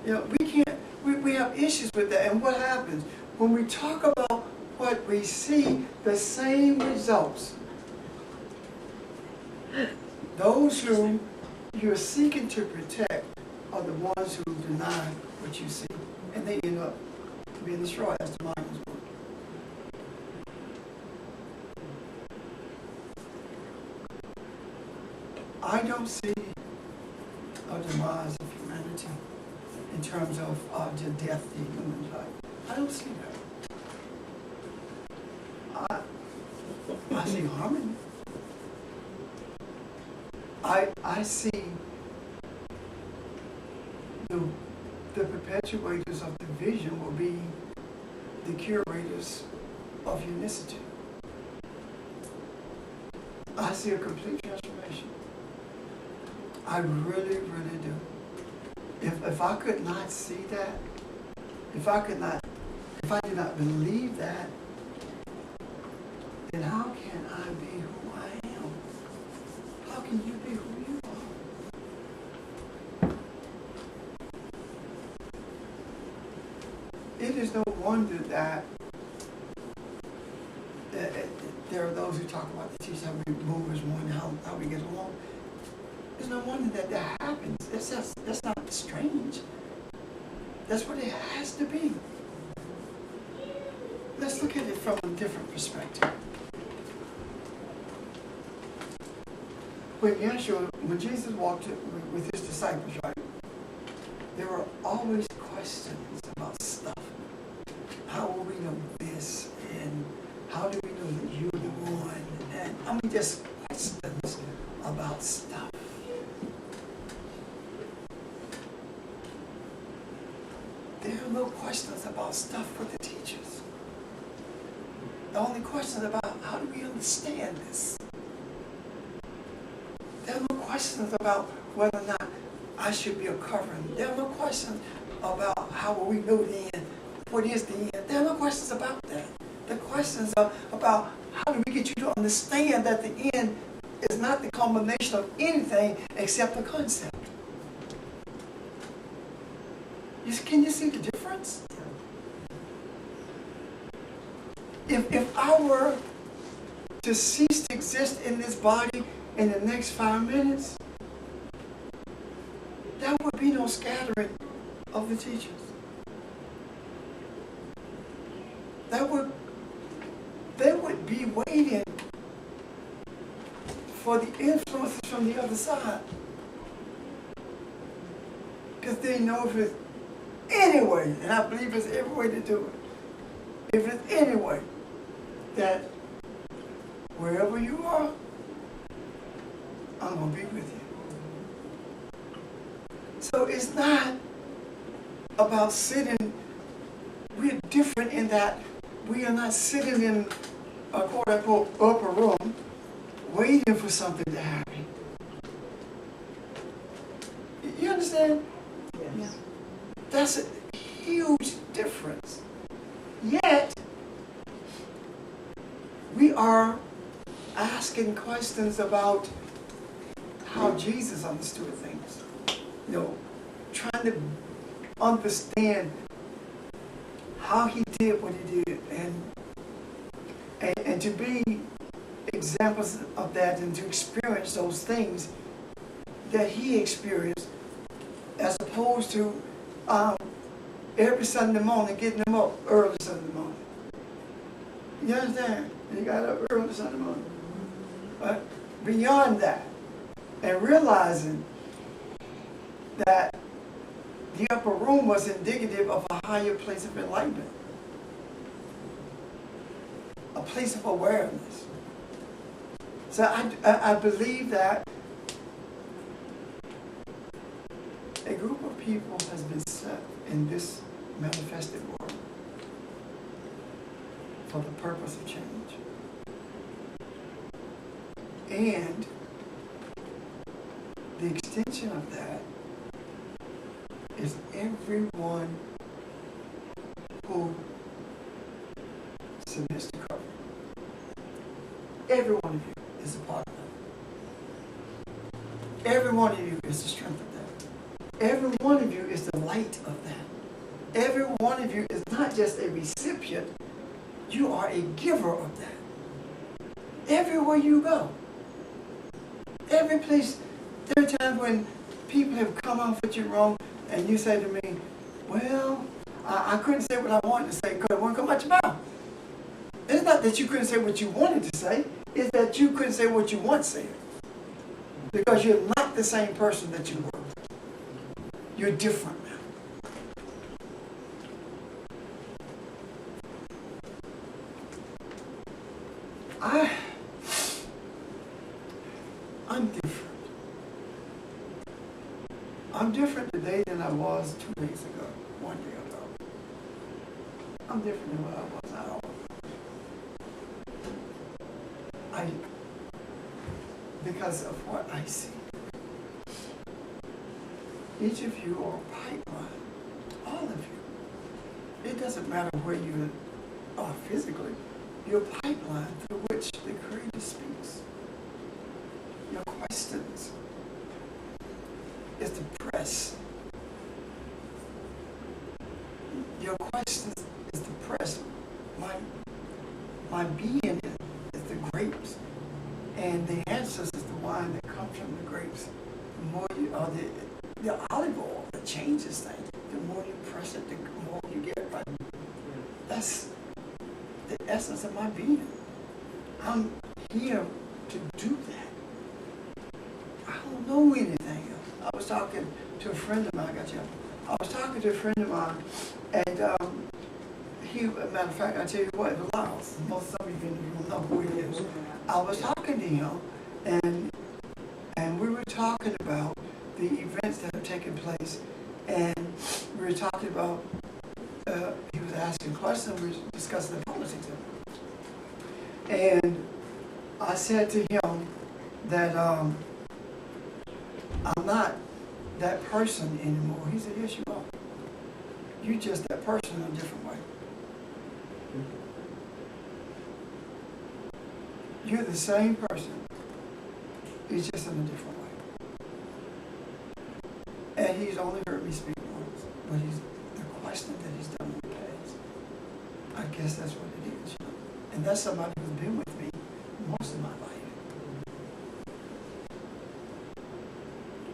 Speaker 1: You know, we can't, we have issues with that. And what happens? When we talk about what we see, the same results. Those who you're seeking to protect are the ones who deny what you see. And they end up being destroyed as the mind is born. I don't see a demise of humanity in terms of the death of the human life. I don't see that. I see harmony. I see the perpetuators of division will be the curators of unicity. I see a complete transformation. I really, really do. If I could not see that, if I did not believe that, then how can I be who I am? How can you be who you are? It is no wonder that there are those who talk about the teachers, how we move as one, how we get along. There's no wonder that happens. That's not strange. That's what it has to be. Let's look at it from a different perspective. When Jesus walked with his disciples, right, there were always questions about stuff. How will we know this? And how do we know that you're the one? And just questions about stuff. There are no questions about stuff for the teachers. The only question about how do we understand this? There are no questions about whether or not I should be a covering. There are no questions about how will we know the end, what is the end. There are no questions about that. The questions are about how do we get you to understand that the end is not the combination of anything except the concept. Can you see the difference? If I were to cease to exist in this body in the next 5 minutes, there would be no scattering of the teachers. They would be waiting for the influences from the other side. Because they know if it's any way, and I believe there's every way to do it, if it's any way that wherever you are, I'm going to be with you. So it's not about sitting, we're different in that we are not sitting in a quote-unquote upper room waiting for something to happen. You understand?
Speaker 2: Yes.
Speaker 4: Yeah.
Speaker 1: That's a huge difference. Yet, we are asking questions about how Jesus understood things. You know, trying to understand how he did what he did, and to be examples of that and to experience those things that he experienced, as opposed to every Sunday morning getting them up early Sunday morning. You understand? You got up early Sunday morning. But beyond that, and realizing that the upper room was indicative of a higher place of enlightenment, a place of awareness. So I believe that a group of people has been set in this manifested world for the purpose of change. And the extension of that is everyone who Every one of you is a part of that. Every one of you is the strength of that. Every one of you is the light of that. Every one of you is not just a recipient, you are a giver of that. Everywhere you go. Every place, there are times when people have come off with you wrong and you say to me, well, I couldn't say what I wanted to say because it wouldn't come out your mouth. It's not that you couldn't say what you wanted to say, it's that you couldn't say what you once said. Because you're not the same person that you were. You're different now. I'm different. I'm different today than I was 2 days ago, 1 day ago. I'm different than what I was at all. Because of what I see. Each of you are a pipeline. All of you. It doesn't matter where you are physically. You're a pipeline through which the Creator speaks. Your questions is the press. Your questions is the press. My being is the grapes. And the answers is the wine that comes from the grapes. The more you, or the olive oil that changes things. The more you press it, the more you get. Right? That's the essence of my being. I'm here to do that. I don't know anything else. I was talking to a friend of mine. I was talking to a friend of mine, and he, as a matter of fact, I tell you what, it was Laos. Most of you don't know who he is. I was talking to him, and we were talking about the events that have taken place, and we were talking about, he was asking questions, we were discussing the politics of it. And I said to him that I'm not that person anymore. He said, yes, you are. You're just that person in a different way. You're the same person. It's just in a different way. And he's only heard me speak once, but the question that he's done in the past, I guess that's what it is. You know? And that's somebody who's been with me most of my life.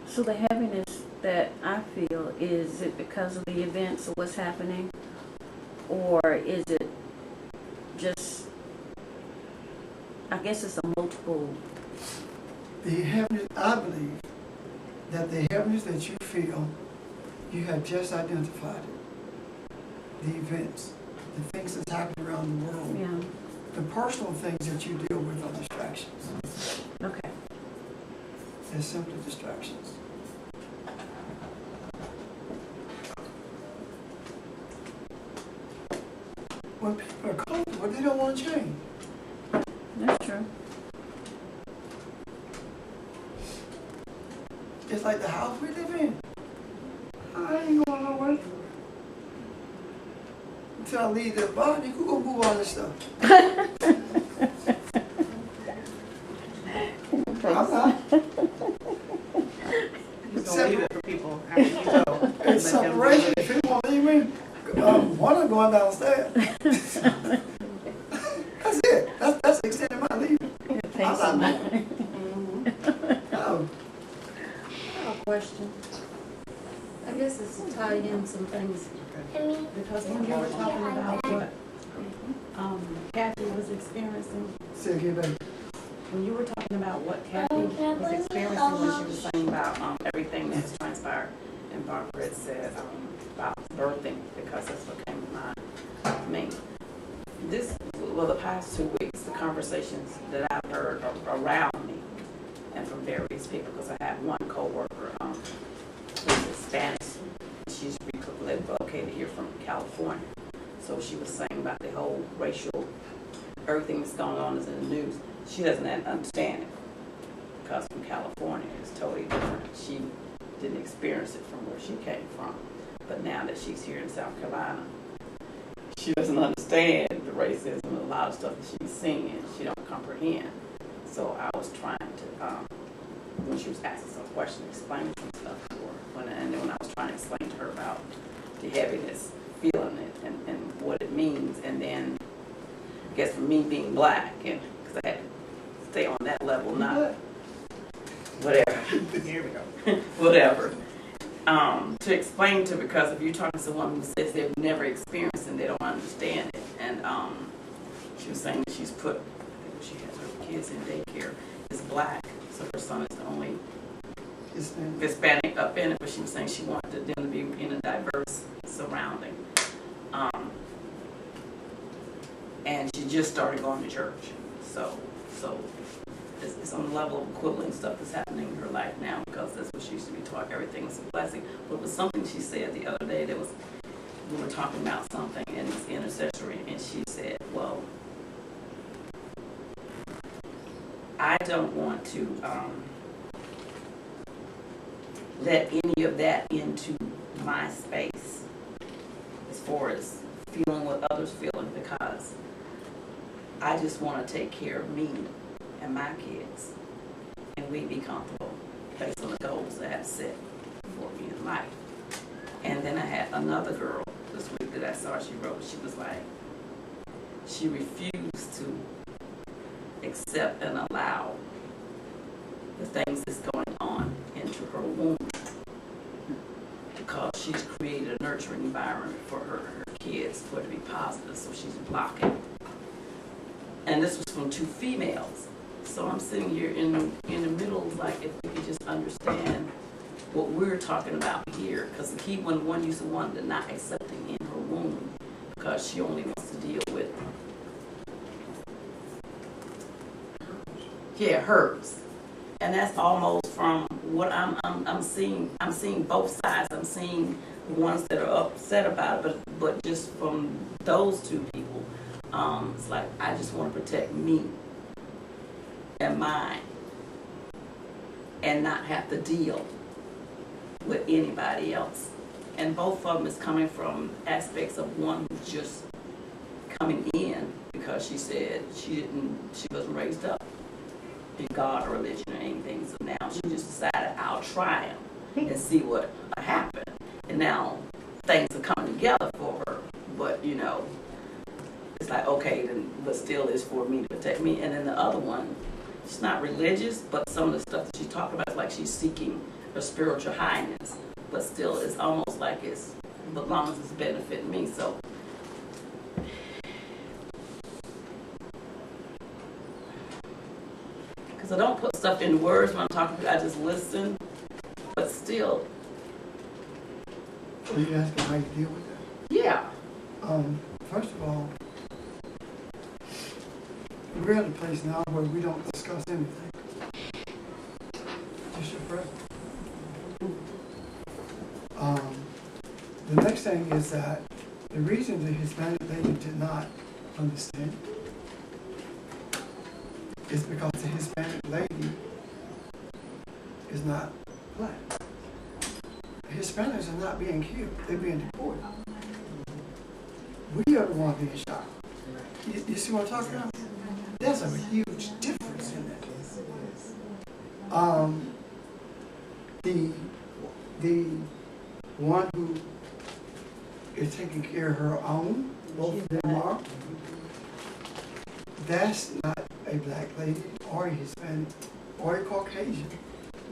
Speaker 4: So the heaviness that I feel, is it because of the events of what's happening? Or is it just, I guess it's a multiple.
Speaker 1: The heaviness, I believe that the heaviness that you feel, you have just identified it. The events, the things that's happening around the world,
Speaker 4: Yeah.
Speaker 1: the personal things that you deal with are distractions.
Speaker 4: Okay.
Speaker 1: They're simply distractions. When people are comfortable, they don't want to change.
Speaker 4: That's true.
Speaker 1: It's like the house we live in. I ain't going nowhere. Until I leave the body, who gonna move all this stuff? I'm not.
Speaker 5: He's gonna leave it for people after you go.
Speaker 1: It's separation. If you want to leave me, one of them going downstairs. That's it. That's the extent of my leaving. I'm not moving. No.
Speaker 3: I have a question. I guess it's to tie in some things, because when you were talking about what Kathy was experiencing,
Speaker 1: Say again, baby.
Speaker 3: when you were talking about what Kathy was experiencing when she was saying about
Speaker 5: Everything that's transpired, and Barbara had said about birthing, because that's what came to mind for me. The past 2 weeks, the conversations that I've heard around me and from various people, because I have one coworker who's Spanish. She's relocated here from California. So she was saying about the whole racial, everything that's going on is in the news. She doesn't understand it, because from California it's totally different. She didn't experience it from where she came from. But now that she's here in South Carolina, she doesn't understand the racism and a lot of stuff that she's seeing. She don't comprehend. So I was trying to, when she was asking some questions, explaining some stuff to her. And then when I was trying to explain to her about the heaviness, feeling it, and what it means, and then I guess for me being black, and because I had to stay on that level, not whatever. Here we go. Whatever. To explain to, because if you're talking to someone who says they've never experienced and they don't understand it, and she was saying that she's put, I think she has her kids in daycare, is black, so her son is the only Hispanic up in it, but she was saying she wanted them to be in a diverse surrounding. And she just started going to church, so it's on the level of equivalent stuff that's happening in her life now, because that's what she used to be taught. Everything was a blessing. But it was something she said the other day that was, we were talking about something in this intercessory, and she said, well, I don't want to let any of that into my space as far as feeling what others feeling, because I just want to take care of me and my kids, and we be comfortable based on the goals that I have set for me in life. And then I had another girl this week that I saw, she wrote, she was like, she refused to accept and allow the things that's going on into her womb, because she's created a nurturing environment for her kids for it to be positive, so she's blocking. And this was from two females. So I'm sitting here in the middle, like, if we could just understand what we're talking about here, because the key one used to want to not accepting in her womb, because she only wants to deal with, hers. And that's almost from what I'm seeing. I'm seeing both sides. I'm seeing the ones that are upset about it, but just from those two people, it's like, I just want to protect me and mine, and not have to deal with anybody else. And both of them is coming from aspects of one who's just coming in because she said she wasn't raised up in God or religion or anything. So now she just decided, I'll try them and see what happened. And now things are coming together for her. But it's like, okay, then, but still is for me to protect me. And then the other one, she's not religious, but some of the stuff that she's talking about is like she's seeking a spiritual highness, but still it's almost like it's, as long as it's benefiting me. So because I don't put stuff in words when I'm talking to you, I just listen, but still.
Speaker 1: Are you asking how you deal with that?
Speaker 5: Yeah.
Speaker 1: First of all, we're at a place now where we don't discuss anything. Just your presence. The next thing is that the reason the Hispanic lady did not understand is because the Hispanic lady is not black. The Hispanics are not being killed, they're being deported. We are the ones being shot. You see what I'm talking about? There's a huge difference in that. The one who is taking care of her own, both of them are, that's not a black lady or a Hispanic or a Caucasian.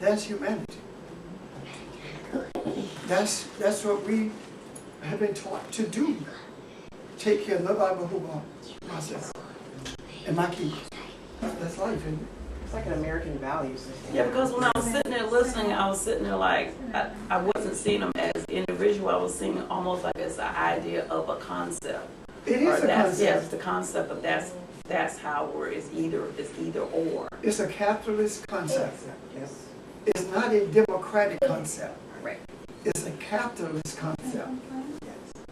Speaker 1: That's humanity. That's what we have been taught to do. Take care of myself and my kids. That's life, isn't it?
Speaker 6: It's like an American value system.
Speaker 5: Yeah, because when I was sitting there listening, I was sitting there like, I wasn't seeing them as individual. I was seeing almost like it's an idea of a concept.
Speaker 1: It is a concept.
Speaker 5: Yes, the concept of that's how it's either or.
Speaker 1: It's a capitalist concept.
Speaker 6: Yes.
Speaker 1: It's not a democratic concept.
Speaker 5: Right.
Speaker 1: It's a capitalist concept.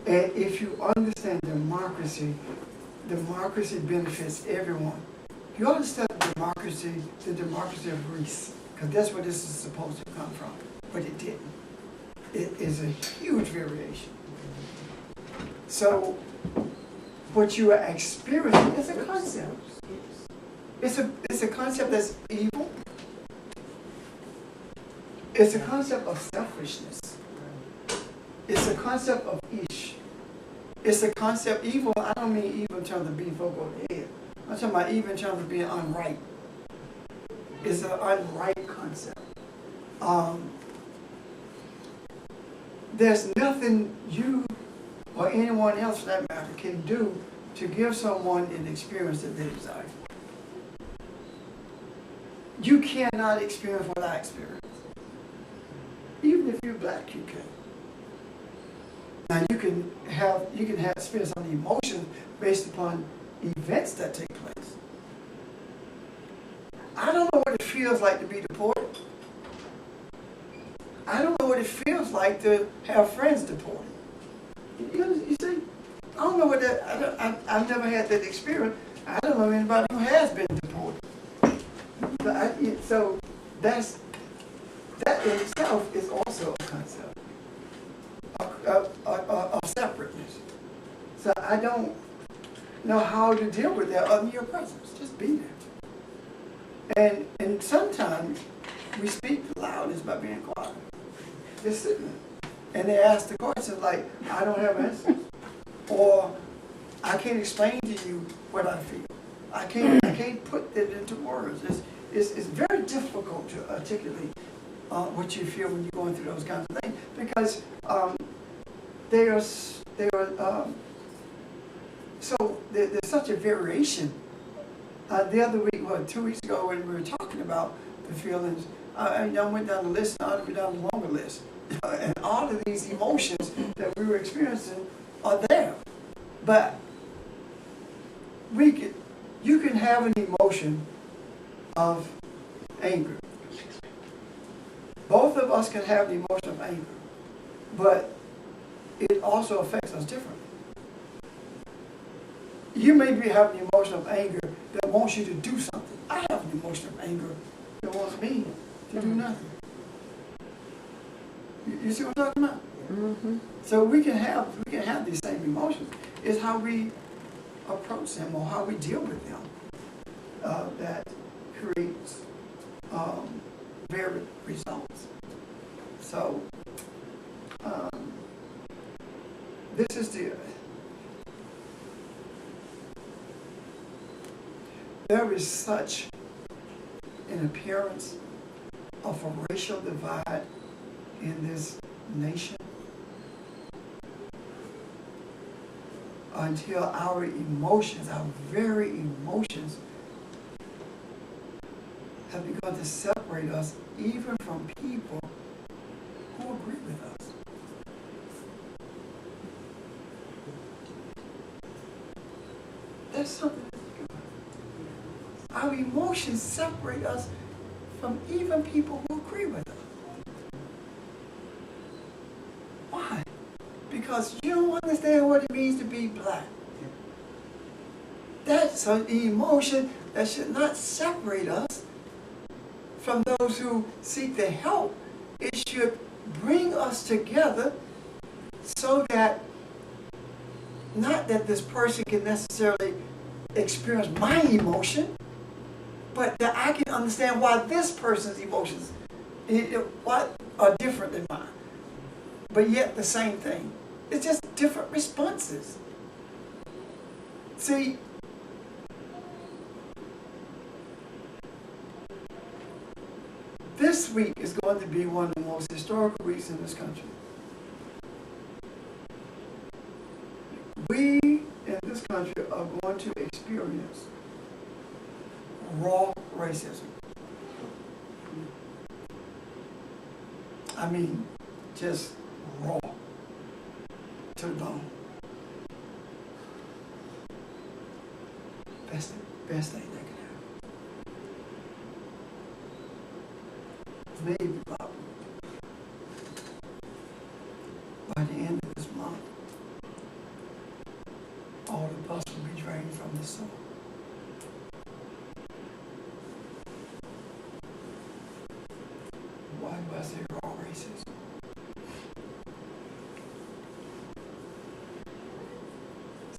Speaker 1: And if you understand democracy benefits everyone. You understand the democracy of Greece, because that's where this is supposed to come from, but it didn't. It is a huge variation. So what you are experiencing is a concept. It's a concept that's evil. It's a concept of selfishness. It's a concept of ish. It's a concept, evil, I don't mean evil in terms of being folk over the head. I'm talking about evil in terms of being unright. It's an unright concept. There's nothing you or anyone else for that matter can do to give someone an experience that they desire. You cannot experience what I experience. Even if you're black, you can. Now you can have experience on the emotions based upon events that take place. I don't know what it feels like to be deported. I don't know what it feels like to have friends deported. You see, I don't know what that. I've never had that experience. I don't know anybody who has been deported. So that in itself is also a concept of separateness. So I don't know how to deal with that other than your presence. Just be there. And sometimes we speak the loudest by being quiet. Just sitting there. And they ask the questions like, I don't have answers. Or I can't explain to you what I feel. I can't put it into words. It's very difficult to articulate what you feel when you're going through those kinds of things because there's such a variation. The other week, 2 weeks ago, when we were talking about the feelings, I went down the list, and I went down the longer list. And all of these emotions that we were experiencing are there. But you can have an emotion of anger. Both of us can have the emotion of anger, but it also affects us differently. You may be having the emotion of anger that wants you to do something. I have an emotion of anger that wants me to do nothing. You see what I'm talking about?
Speaker 4: Mm-hmm.
Speaker 1: So we can have these same emotions. It's how we approach them or how we deal with them that creates varied results. So this is there is such an appearance of a racial divide in this nation until our emotions, our very emotions, have begun to separate us even from people who agree with us. That's something to think about. Our emotions separate us from even people who agree with us. Why? Because you don't understand what it means to be black. That's an emotion that should not separate us from those who seek the help. It should bring us together so that, not that this person can necessarily experience my emotion, but that I can understand why this person's emotions are different than mine, but yet the same thing. It's just different responses. See, this week is going to be one of the most historical weeks in this country. We in this country are going to experience raw racism. I mean, just raw to the bone. Best thing that can happen. Maybe by the end of this month, all the pus will be drained from the soil. Why do I say raw racism?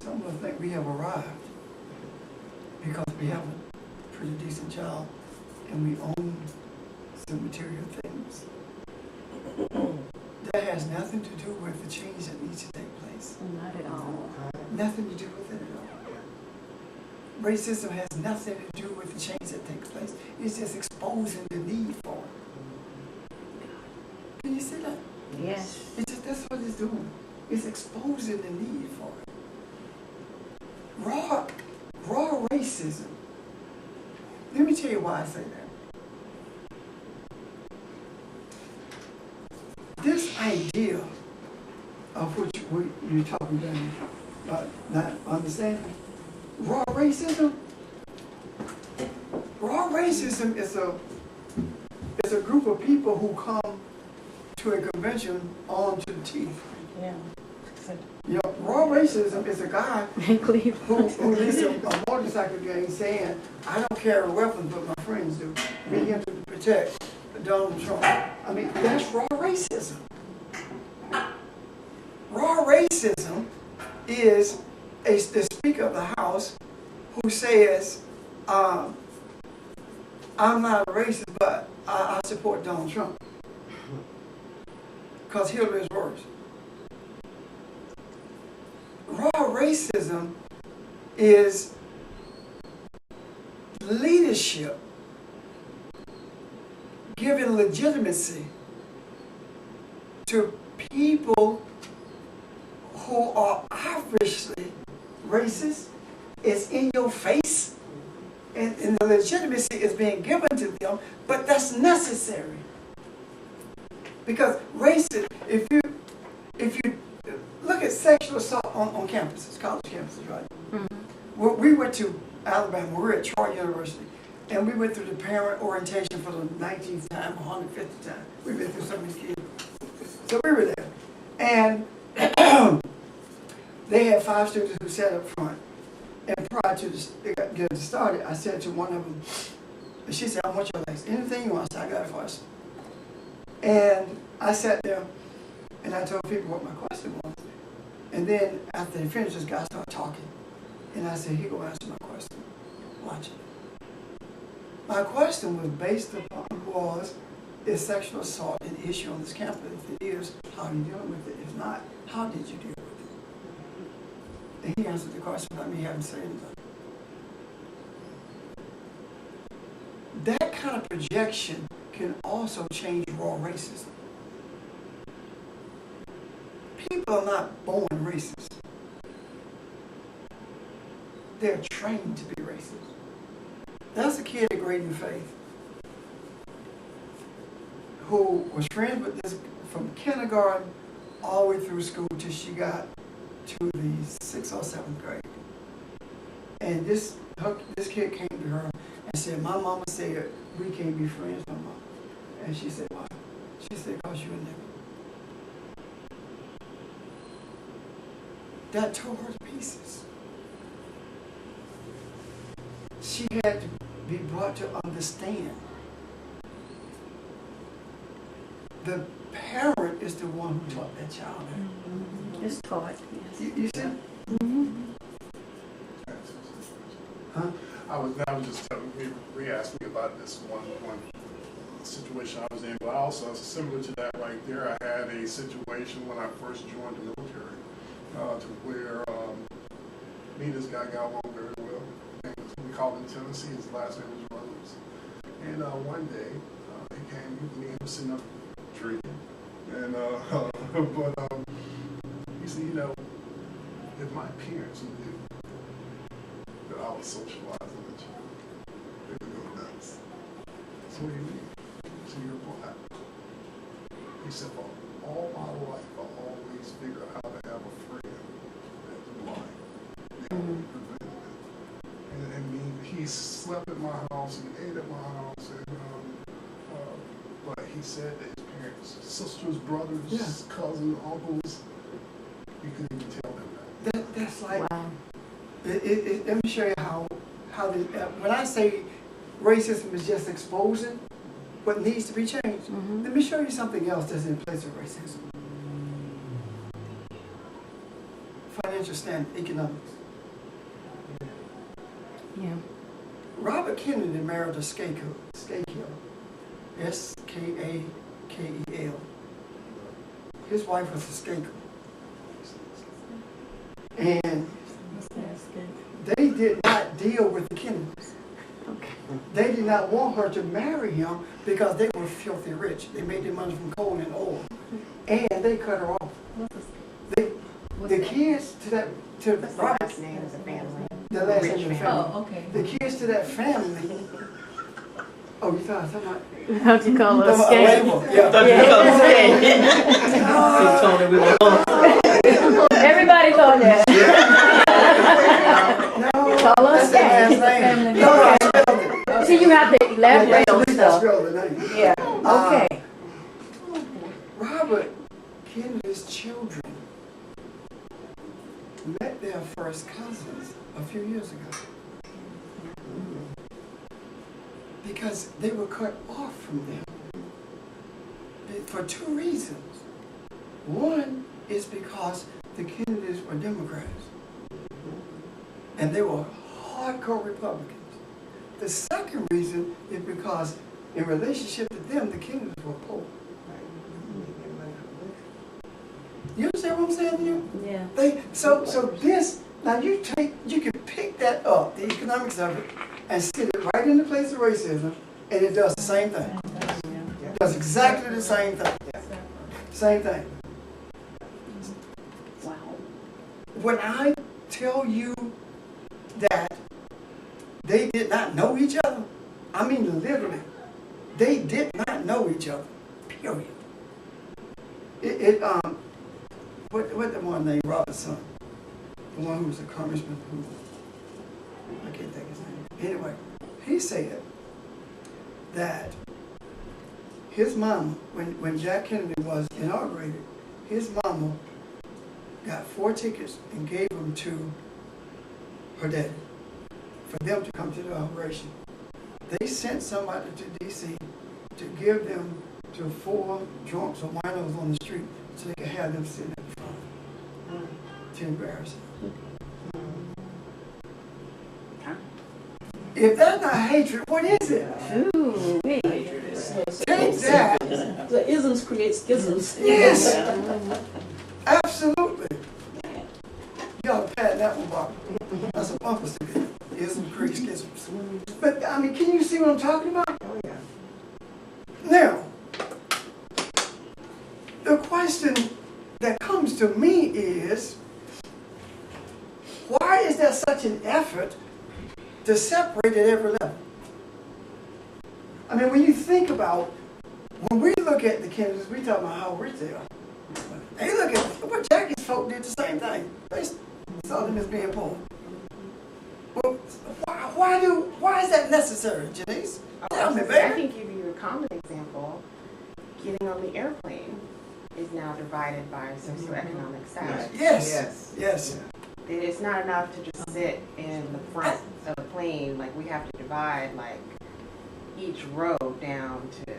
Speaker 1: Some of us think we have arrived because we haven't pretty decent job, and we own some material things. That has nothing to do with the change that needs to take place.
Speaker 4: Not at all.
Speaker 1: Nothing to do with it at all. Racism has nothing to do with the change that takes place. It's just exposing the need for it. Can you see that?
Speaker 4: Yes.
Speaker 1: It's just, that's what it's doing. It's exposing the need for it. Raw racism. Let me tell you why I say that. This idea of which you're talking about not understanding, raw racism is a group of people who come to a convention armed to the teeth.
Speaker 3: Yeah.
Speaker 1: You know, raw racism is a guy
Speaker 4: In Cleveland.
Speaker 1: who leads a motorcycle gang saying, I don't carry weapons, but my friends do. We have to protect Donald Trump. I mean, that's raw racism. Raw racism is the Speaker of the House who says, I'm not a racist, but I support Donald Trump. Because Hillary is worse. Raw racism is leadership giving legitimacy to people who are obviously racist. It's in your face, and the legitimacy is being given to them, but that's necessary. Because racism, if you look at sexual assault on campuses, college campuses, right?
Speaker 4: Mm-hmm.
Speaker 1: Well, we went to Alabama, we were at Troy University, and we went through the parent orientation for the 19th time, 150th time. We've been through so many kids. So we were there. And they had 5 students who sat up front. And prior to getting started, I said to one of them, and she said, I want your legs. Anything you want, I said, I got it for us. And I sat there, and I told people what my question was. And then after they finished, this guy started talking. And I said, he go answer my question. Watch it. My question was based upon, is sexual assault an issue on this campus? If it is, how are you dealing with it? If not, how did you deal with it? And he answered the question without me having to say anything. That kind of projection can also change raw racism. People are not born racist. They're trained to be racist. That's a kid at Great New Faith who was friends with this from kindergarten all the way through school till she got to the 6th or 7th grade. And this kid came to her and said, my mama said we can't be friends no more. And she said, why? She said, because you're a nigger. That tore her to pieces. She had to be brought to understand. The parent is the one who taught that child that.
Speaker 4: Mm-hmm. It's taught, yes.
Speaker 1: You see?
Speaker 4: Mm-hmm.
Speaker 1: Huh?
Speaker 7: I was just telling we asked me about this one situation I was in, but also similar to that right there, I had a situation when I first joined the military, to where me and this guy got along very well. And we called him Tennessee. His last name was Rose. And one day he came, me and him sitting up drinking, and but he said, you know, if my parents knew that I was socializing with you, they would go nuts. So what do you mean? So you're black. He said, for all my life, I always figure out how to have a friend that's blind. They always prevented it. And he slept at my house, he ate at my house, and but he said that his parents, sisters, brothers, cousins, uncles, you couldn't even tell them that.
Speaker 1: That's like,
Speaker 4: Wow.
Speaker 1: let me show you how when I say racism is just exposing what needs to be changed,
Speaker 4: Mm-hmm.
Speaker 1: let me show you something else that's in place of racism. Financial standing, economics.
Speaker 4: Yeah.
Speaker 1: Robert Kennedy married a Skakel, S-K-A-K-E-L. His wife was a Skakel. And they did not deal with the Kennedys. They did not want her to marry him because they were filthy rich. They made their money from coal and oil. And they cut her off. The kids to that, to
Speaker 6: That's the
Speaker 1: Robert,
Speaker 6: last name of the family.
Speaker 1: the last name of the
Speaker 6: Rich
Speaker 1: family.
Speaker 3: Oh, okay.
Speaker 1: The kids to that family. Oh, you thought something?
Speaker 4: How'd you call it a
Speaker 1: A
Speaker 4: scam?
Speaker 1: label, yeah.
Speaker 4: Everybody thought that.
Speaker 1: No,
Speaker 4: Call us
Speaker 1: that's their last
Speaker 4: scam.
Speaker 1: name.
Speaker 4: Family
Speaker 1: No,
Speaker 4: name.
Speaker 1: I spelled it.
Speaker 4: See, you have to elaborate on
Speaker 1: I
Speaker 4: stuff.
Speaker 1: spelled the name.
Speaker 4: Yeah, okay.
Speaker 1: Robert Kennedy's children met their first cousins a few years ago. Because they were cut off from them for two reasons. One is because the Kennedys were Democrats and they were hardcore Republicans. The second reason is because in relationship to them, the Kennedys were poor. You understand what I'm saying to you?
Speaker 4: Yeah.
Speaker 1: So this, now you can pick that up, the economics of it, and sit it right in the place of racism, and it does the same thing. It does exactly the same thing. Same thing.
Speaker 4: Wow.
Speaker 1: When I tell you that they did not know each other, I mean literally, they did not know each other, period. What the one named Robertson? The one who was a congressman who, I can't think his name. Anyway, he said that his mama, when Jack Kennedy was inaugurated, his mama got 4 tickets and gave them to her daddy for them to come to the inauguration. They sent somebody to D.C. to give them to 4 drunks or winos on the street so they could have them sitting at the front to embarrass them. If that's not hatred, what is it?
Speaker 4: Ooh, wee.
Speaker 1: Take that.
Speaker 2: The isms create schisms.
Speaker 1: Yes. Absolutely. You ought to pat that one, Bob. That's a bumper sticker. Ism creates schisms. But, I mean, can you see what I'm talking about?
Speaker 6: Oh, yeah.
Speaker 1: Now, the question that comes to me is, why is there such an effort to separate at every level? I mean, when you think about, when we look at the Kennedys, we talk about how rich they are. They look at what Jackie's folk did the same thing. They saw them as being poor. Well, why is that necessary, Janice? Tell me,
Speaker 6: I
Speaker 1: baby.
Speaker 6: can give you a common example. Getting on the airplane is now divided by socioeconomic status.
Speaker 1: Yes. Yes.
Speaker 6: It's not enough to just sit in the front of the plane. Like, we have to divide, like, each row down to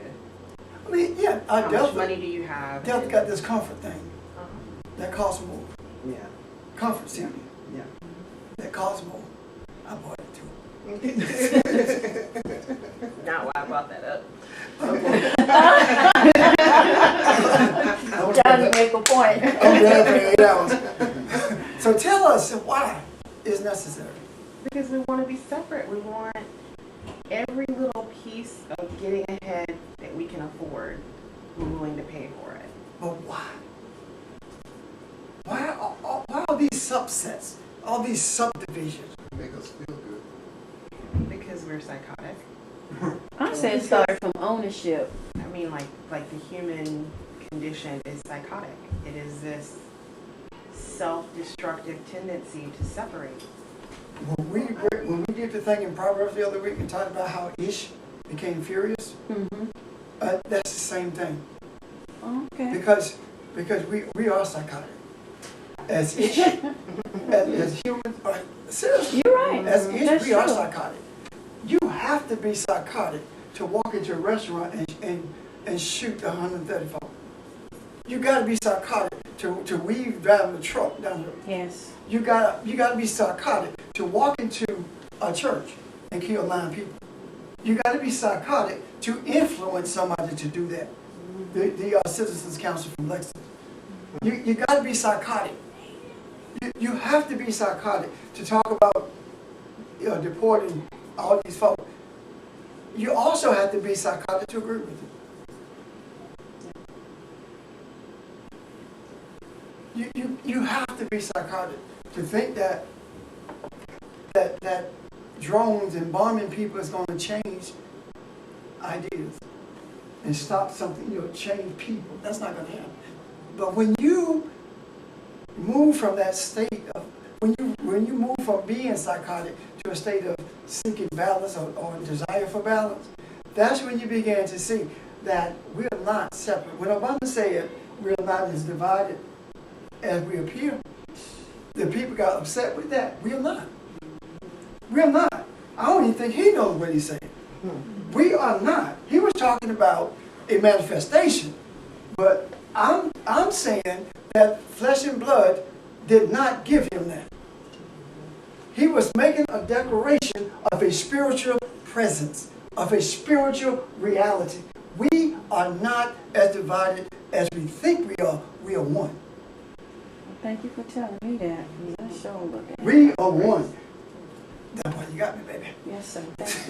Speaker 1: I mean, yeah,
Speaker 6: how much money do you have.
Speaker 1: Delta got this comfort thing
Speaker 6: Uh-huh.
Speaker 1: that costs more.
Speaker 6: Yeah.
Speaker 1: Comfort seat
Speaker 6: Yeah.
Speaker 1: that costs more. I bought it too.
Speaker 5: Not why I brought that up.
Speaker 4: Trying to make a point.
Speaker 1: I'm there for 8 hours. So tell us why it's necessary.
Speaker 6: Because we want to be separate. We want every little piece of getting ahead that we can afford. We're willing to pay for it.
Speaker 1: But why? Why are these subsets, all these subdivisions?
Speaker 7: Make us feel good.
Speaker 6: Because we're psychotic.
Speaker 4: I said it started from ownership.
Speaker 6: I mean, like the human condition is psychotic. It is this self-destructive tendency to separate.
Speaker 1: When we did the thing in Proverbs the other week and talked about how Ish became furious,
Speaker 4: Mm-hmm.
Speaker 1: that's the same thing.
Speaker 4: Okay.
Speaker 1: Because we are psychotic. As Ish, as humans, seriously,
Speaker 4: You're right.
Speaker 1: as Ish,
Speaker 4: That's
Speaker 1: we are
Speaker 4: true.
Speaker 1: psychotic. You have to be psychotic to walk into a restaurant and shoot 134. You got to be psychotic to weave driving the truck down the.
Speaker 4: Yes.
Speaker 1: You gotta be psychotic to walk into a church and kill 9 people. You got to be psychotic to influence somebody to do that. The Citizens Council from Lexington. You got to be psychotic. You have to be psychotic to talk about deporting all these folks. You also have to be psychotic to agree with it. You have to be psychotic to think that drones and bombing people is going to change ideas and stop something, change people. That's not going to happen. But when you move from that state of, when you move from being psychotic to a state of seeking balance or desire for balance, that's when you begin to see that we're not separate. When Obama said we're not as divided as we appear, the people got upset with that. We're not. We're not. I don't even think he knows what he's saying. We are not. He was talking about a manifestation, but I'm saying that flesh and blood did not give him that. He was making a declaration of a spiritual presence, of a spiritual reality. We are not as divided as we think we are. We are one.
Speaker 4: Thank you for telling me that. I sure look at it.
Speaker 1: We are one. That's why you got me, baby.
Speaker 4: Yes, sir. Thank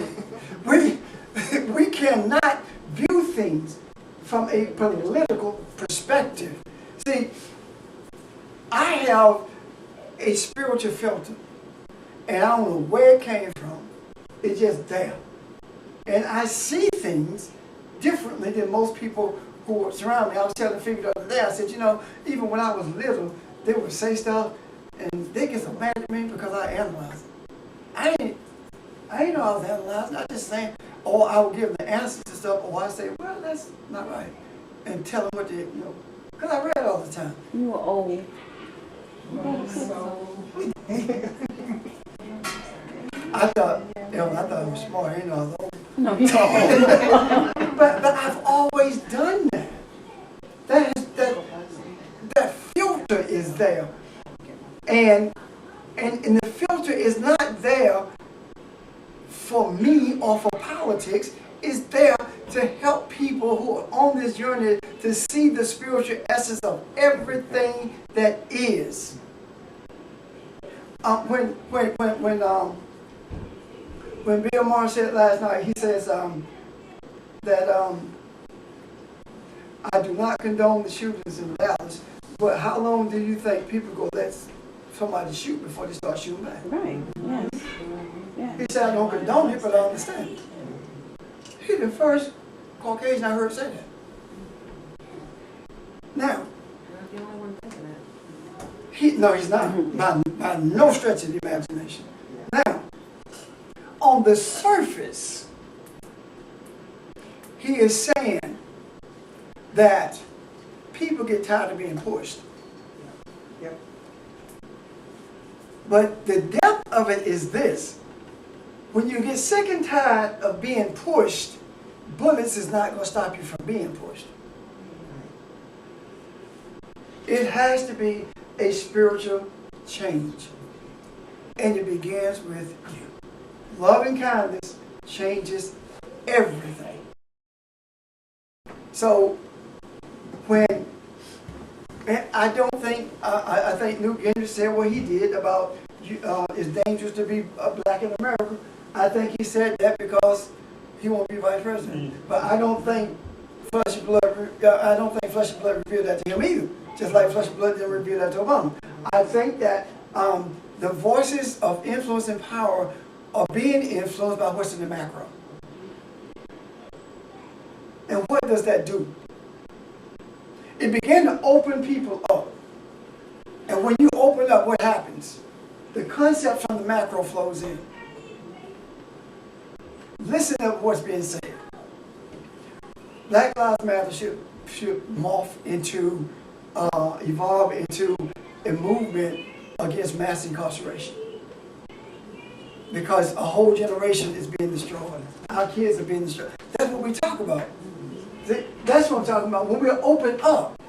Speaker 4: you.
Speaker 1: We cannot view things from a political perspective. See, I have a spiritual filter, and I don't know where it came from. It's just there. And I see things differently than most people who surround me. I was telling Phoebe the other day, I said, even when I was little, they would say stuff, and they get so mad at me because I analyze it. I ain't know I was analyzing. I just saying, or I would give them the answers to stuff, or I say, well, that's not right, and tell them what they, because I read all the time.
Speaker 4: You were old.
Speaker 1: I thought I was smart. I didn't know I was old.
Speaker 4: No, you're old.
Speaker 1: But I've always done that. That filter is there, and the filter is not there for me or for politics. It's there to help people who are on this journey to see the spiritual essence of everything that is. When Bill Maher said last night, he says that I do not condone the shootings in Dallas, but how long do you think people go let somebody shoot before they start shooting back?
Speaker 4: Right, yes. Yeah.
Speaker 1: He said, I don't condone it, but I understand. He's the first Caucasian I heard say that. Now, he's not. By no stretch of the imagination. Now, on the surface, he is saying that people get tired of being pushed. Yep. But the depth of it is this. When you get sick and tired of being pushed, bullets is not going to stop you from being pushed. It has to be a spiritual change. And it begins with you. Love and kindness changes everything. So, when I don't think, I think Newt Gingrich said what he did about it's dangerous to be black in America. I think he said that because he won't be vice president. But I don't think flesh and blood revealed that to him either. Just like flesh and blood didn't reveal that to Obama. I think that the voices of influence and power are being influenced by what's in the macro. And what does that do? It began to open people up. And when you open up, what happens? The concept from the macro flows in. Listen to what's being said. Black Lives Matter should morph into, evolve into a movement against mass incarceration. Because a whole generation is being destroyed. Our kids are being destroyed. That's what we talk about. That's what I'm talking about. When we're open up,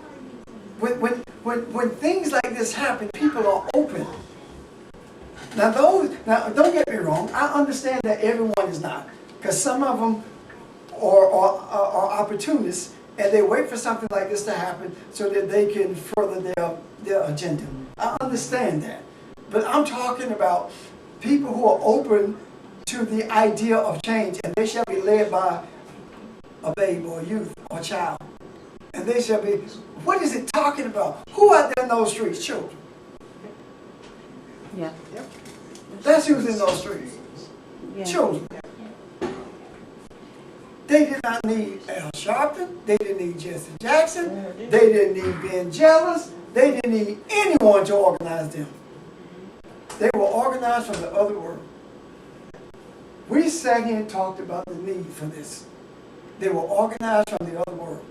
Speaker 1: when things like this happen, people are open. Now don't get me wrong, I understand that everyone is not, because some of them are opportunists, and they wait for something like this to happen so that they can further their agenda. I understand that. But I'm talking about people who are open to the idea of change, and they shall be led by a babe or a youth or a child. And they shall be, what is it talking about? Who out there in those streets? Children.
Speaker 4: Yeah.
Speaker 1: That's who's in those streets.
Speaker 4: Yeah.
Speaker 1: Children. They did not need Al Sharpton. They didn't need Jesse Jackson. They didn't need Ben Jealous. They didn't need anyone to organize them. They were organized from the other world. We sat here and talked about the need for this. They were organized from the other world.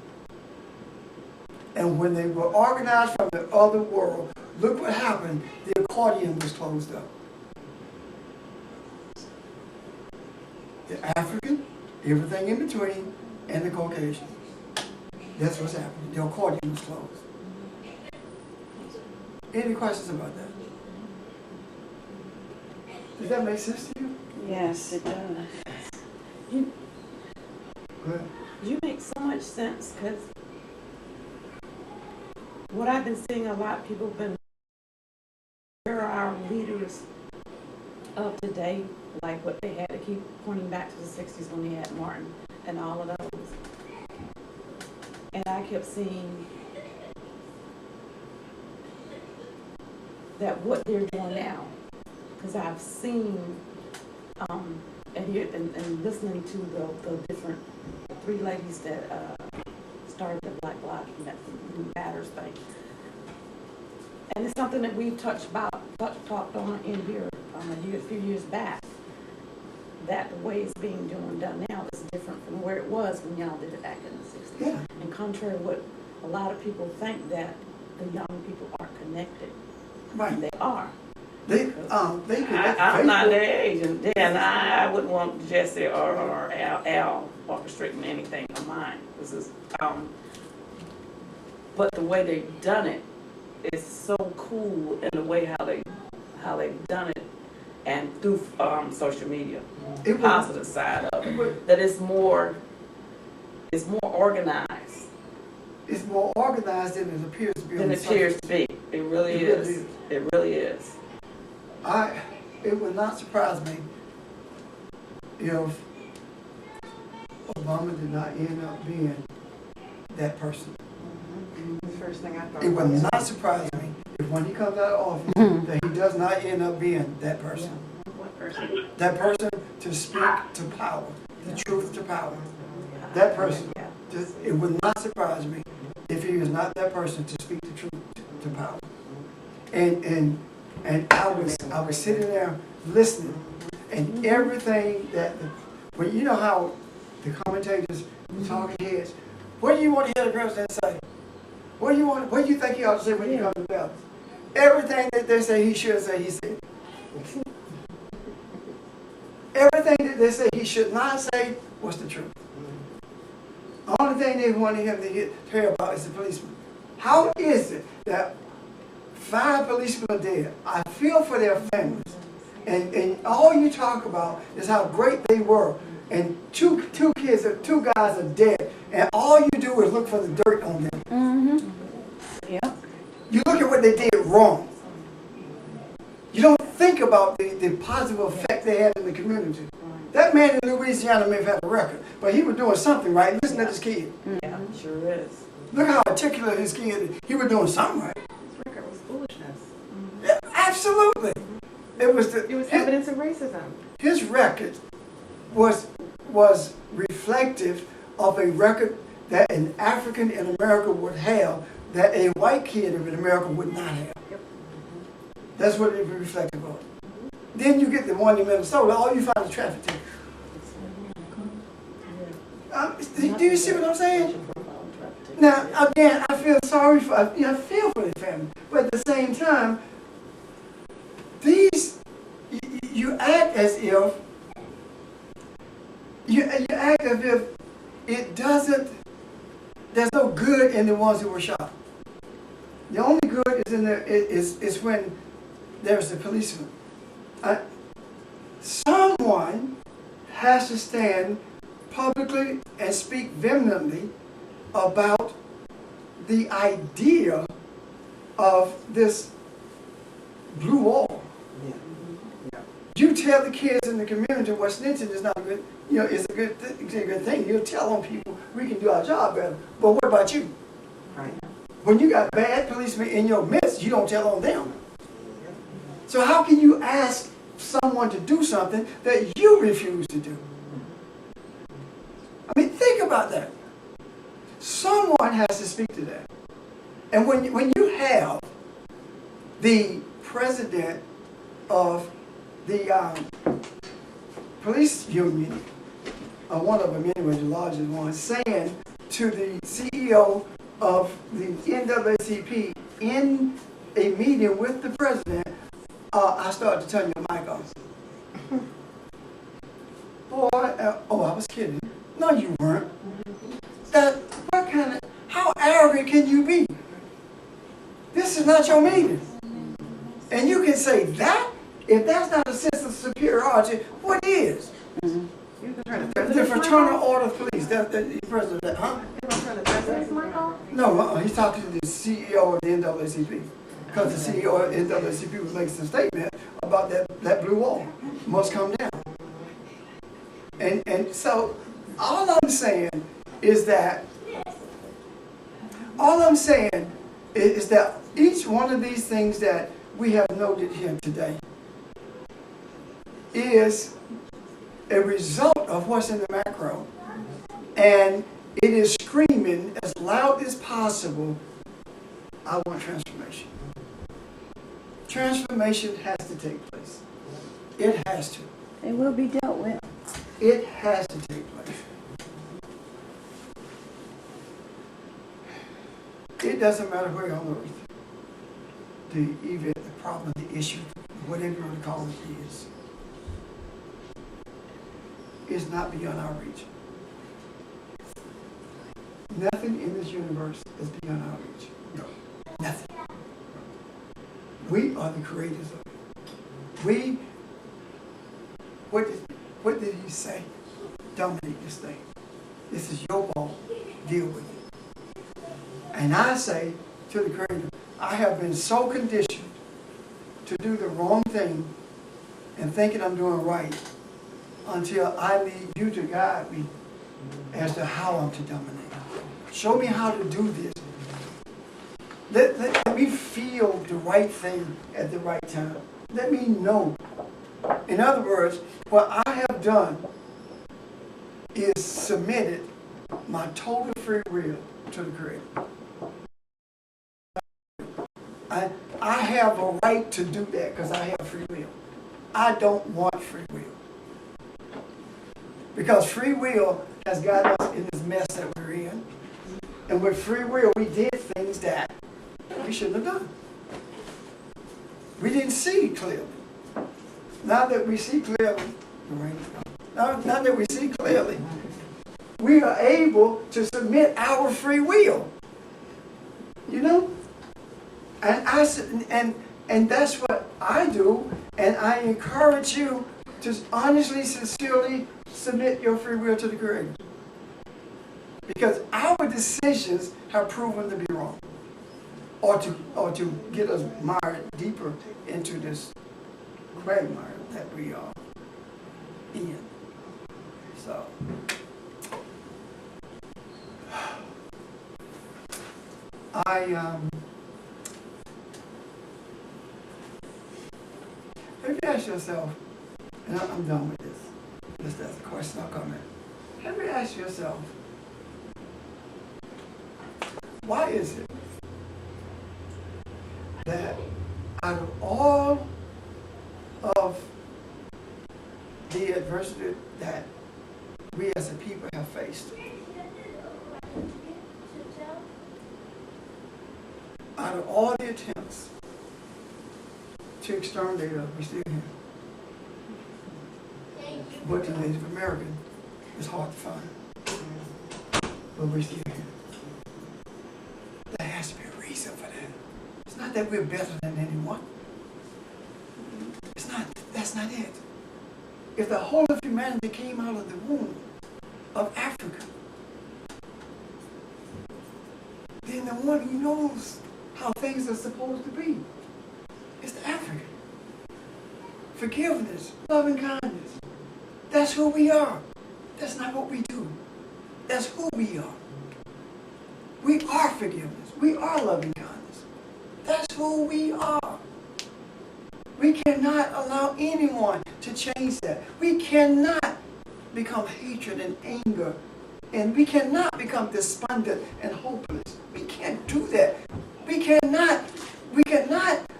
Speaker 1: And when they were organized from the other world, look what happened. The accordion was closed up. The African, everything in between, and the Caucasian. That's what's happening. The accordion was closed. Any questions about that? Does that make sense to you?
Speaker 4: Yes, it does.
Speaker 5: You,
Speaker 1: Go ahead.
Speaker 5: you make so much sense, because what I've been seeing a lot of people have been, where are our leaders of today, like what they had to keep pointing back to the 60s when they had Martin and all of those. And I kept seeing that what they're doing now, because I've seen and listening to the different three ladies that started the Black Matters thing. And it's something that we've talked on in here a few years back, that the way it's being done now is different from where it was when y'all did it back in the 60s.
Speaker 1: Yeah.
Speaker 5: And contrary to what a lot of people think, that the young people aren't connected.
Speaker 1: Right.
Speaker 5: They are.
Speaker 1: They could.
Speaker 5: I'm not their age, and then I wouldn't want Jesse or Al orchestrating anything of mine. This is, but the way they've done it is so cool in the way how they've done it, and through social media,
Speaker 1: It was-
Speaker 5: positive side of it, that it's more organized
Speaker 1: It's more organized than it appears to be.
Speaker 5: than
Speaker 1: on
Speaker 5: it
Speaker 1: the
Speaker 5: appears
Speaker 1: surface.
Speaker 5: to be. It really is. It really is.
Speaker 1: It would not surprise me if Obama did not end up being that person.
Speaker 6: The first thing I thought.
Speaker 1: It would not surprise me if when he comes out of office that he does not end up being that person.
Speaker 6: What person?
Speaker 1: That person to speak to power, the truth to power. That person. It would not surprise me if he was not that person to speak the truth to power. And I was sitting there listening, and everything but you know how the commentators, the talking heads, what do you want to hear the president say? What do you think he ought to say when he comes to balance? Everything that they say he should say, he said. Everything that they say he should not say was the truth. The only thing they wanted him to hear about is the policeman. How is it that 5 policemen are dead? I feel for their families. And all you talk about is how great they were. And two guys are dead. And all you do is look for the dirt on them.
Speaker 4: Mm-hmm. Yeah.
Speaker 1: You look at what they did wrong. You don't think about the positive effect they had in the community. That man in Louisiana may have had a record, but he was doing something right. Listen to this kid.
Speaker 5: Yeah, sure is.
Speaker 1: Look how articulate his kid is. He was doing something right.
Speaker 6: His record was foolishness.
Speaker 1: Yeah, absolutely. It was
Speaker 6: Evidence of racism.
Speaker 1: his record was reflective of a record that an African in America would have that a white kid in America would not have. That's what it was reflective of. Then you get the one in Minnesota, all you find is traffic tickets. Do you see what I'm saying? Now, again, I feel sorry for, I feel for the family, but at the same time, you act as if it doesn't. There's no good in the ones who were shot. The only good is in there is when there's the policeman. Someone has to stand publicly and speak vehemently about the idea of this blue wall. You tell the kids in the community what snitching is not good, it's a good thing. You'll tell them people we can do our job better. But what about you?
Speaker 6: Right.
Speaker 1: When you got bad policemen in your midst, you don't tell on them. So how can you ask someone to do something that you refuse to do? I mean, think about that. Someone has to speak to that. And when you have the president of the police union, one of them anyway, the largest one, saying to the CEO of the NAACP in a meeting with the president, I started to turn your mic off. Boy, I was kidding. No, you weren't. How arrogant can you be? This is not your meeting. And you can say that? If that's not a sense of superiority, what is? The Fraternal Order of Police. That's the president, huh? No, he's talking to the CEO of the NAACP. Because the CEO of the NAACP was making some statement about that blue wall must come down. And so all I'm saying is that each one of these things that we have noted here today is a result of what's in the macro, and it is screaming as loud as possible, I want transformation. Transformation has to take place. It has to.
Speaker 4: It will be dealt with.
Speaker 1: It has to take place. It doesn't matter where on earth the event, the problem, the issue, whatever you want to call it is. It's not beyond our reach. Nothing in this universe is beyond our reach. No, nothing. We are the creators of it. What did he say? Dominate this thing. This is your ball. Deal with it. And I say to the Creator, I have been so conditioned to do the wrong thing and thinking I'm doing right until I need you to guide me as to how I'm to dominate. Show me how to do this. Let me feel the right thing at the right time. Let me know. In other words, what I have done is submitted my total free will to the Creator. I have a right to do that because I have free will. I don't want free will. Because free will has got us in this mess that we're in. And with free will, we did things that we shouldn't have done. We didn't see clearly. Now that we see clearly, now that we see clearly, we are able to submit our free will. You know? And that's what I do, and I encourage you to honestly, sincerely submit your free will to the Creator. Because our decisions have proven to be wrong. Or to get us mired deeper into this quagmire that we are in. So have you asked yourself, and I'm done with this. Just as a question, I'll comment. Have you asked yourself, why is it that out of all of the adversity that we as a people have faced, out of all the attempts to exterminate us, we're still here. But the Native American is hard to find. But we're still here. There has to be a reason for that. It's not that we're better than anyone. That's not if the whole of humanity came out of the womb of Africa, then the one who knows how things are supposed to be is the African. Forgiveness, loving kindness. That's who we are. That's not what we do. That's who we are. We are forgiveness. We are loving kindness. That's who we are. We cannot allow anyone to change that. We cannot become hatred and anger. And we cannot become despondent and hopeless. We can't do that. We cannot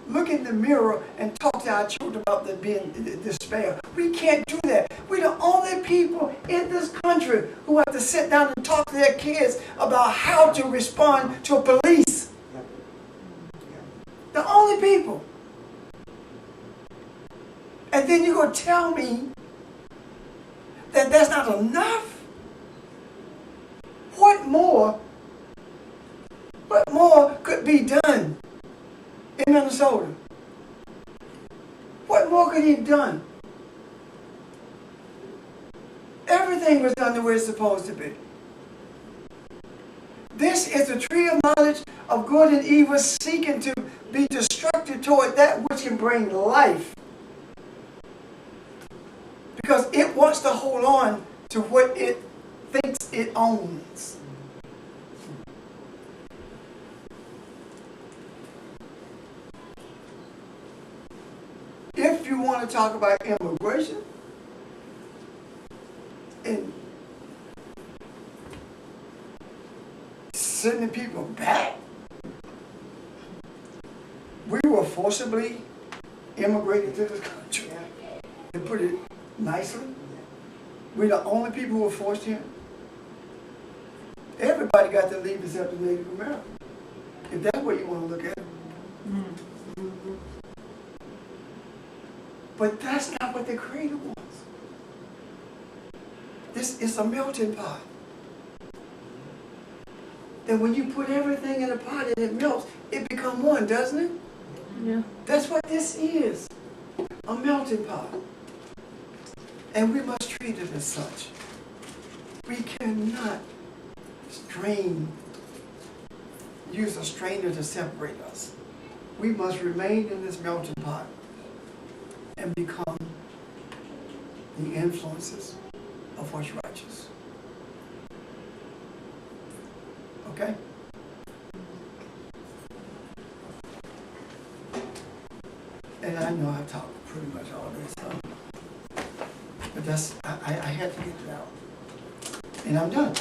Speaker 1: look in the mirror and talk to our children about the being despair. We can't do that. We're the only people in this country who have to sit down and talk to their kids about how to respond to police. The only people. And then you're going to tell me that that's not enough? What more could be done in Minnesota? What more could he have done? Everything was done the way it's supposed to be. This is the tree of knowledge of good and evil, seeking to be destructive toward that which can bring life. Because it wants to hold on to what it thinks it owns. If you want to talk about immigration and sending people back, we were forcibly immigrated to this country. To put it nicely, we're the only people who were forced here. Everybody got to leave except the Native Americans, if that's what you want to look at. But that's not what the Creator wants. This is a melting pot. And when you put everything in a pot and it melts, it becomes one, doesn't it?
Speaker 4: Yeah.
Speaker 1: That's what this is, a melting pot. And we must treat it as such. We cannot use a strainer to separate us. We must remain in this melting pot and become the influences of what's righteous. Okay? And I know I talked pretty much all this, but I had to get it out. And I'm done.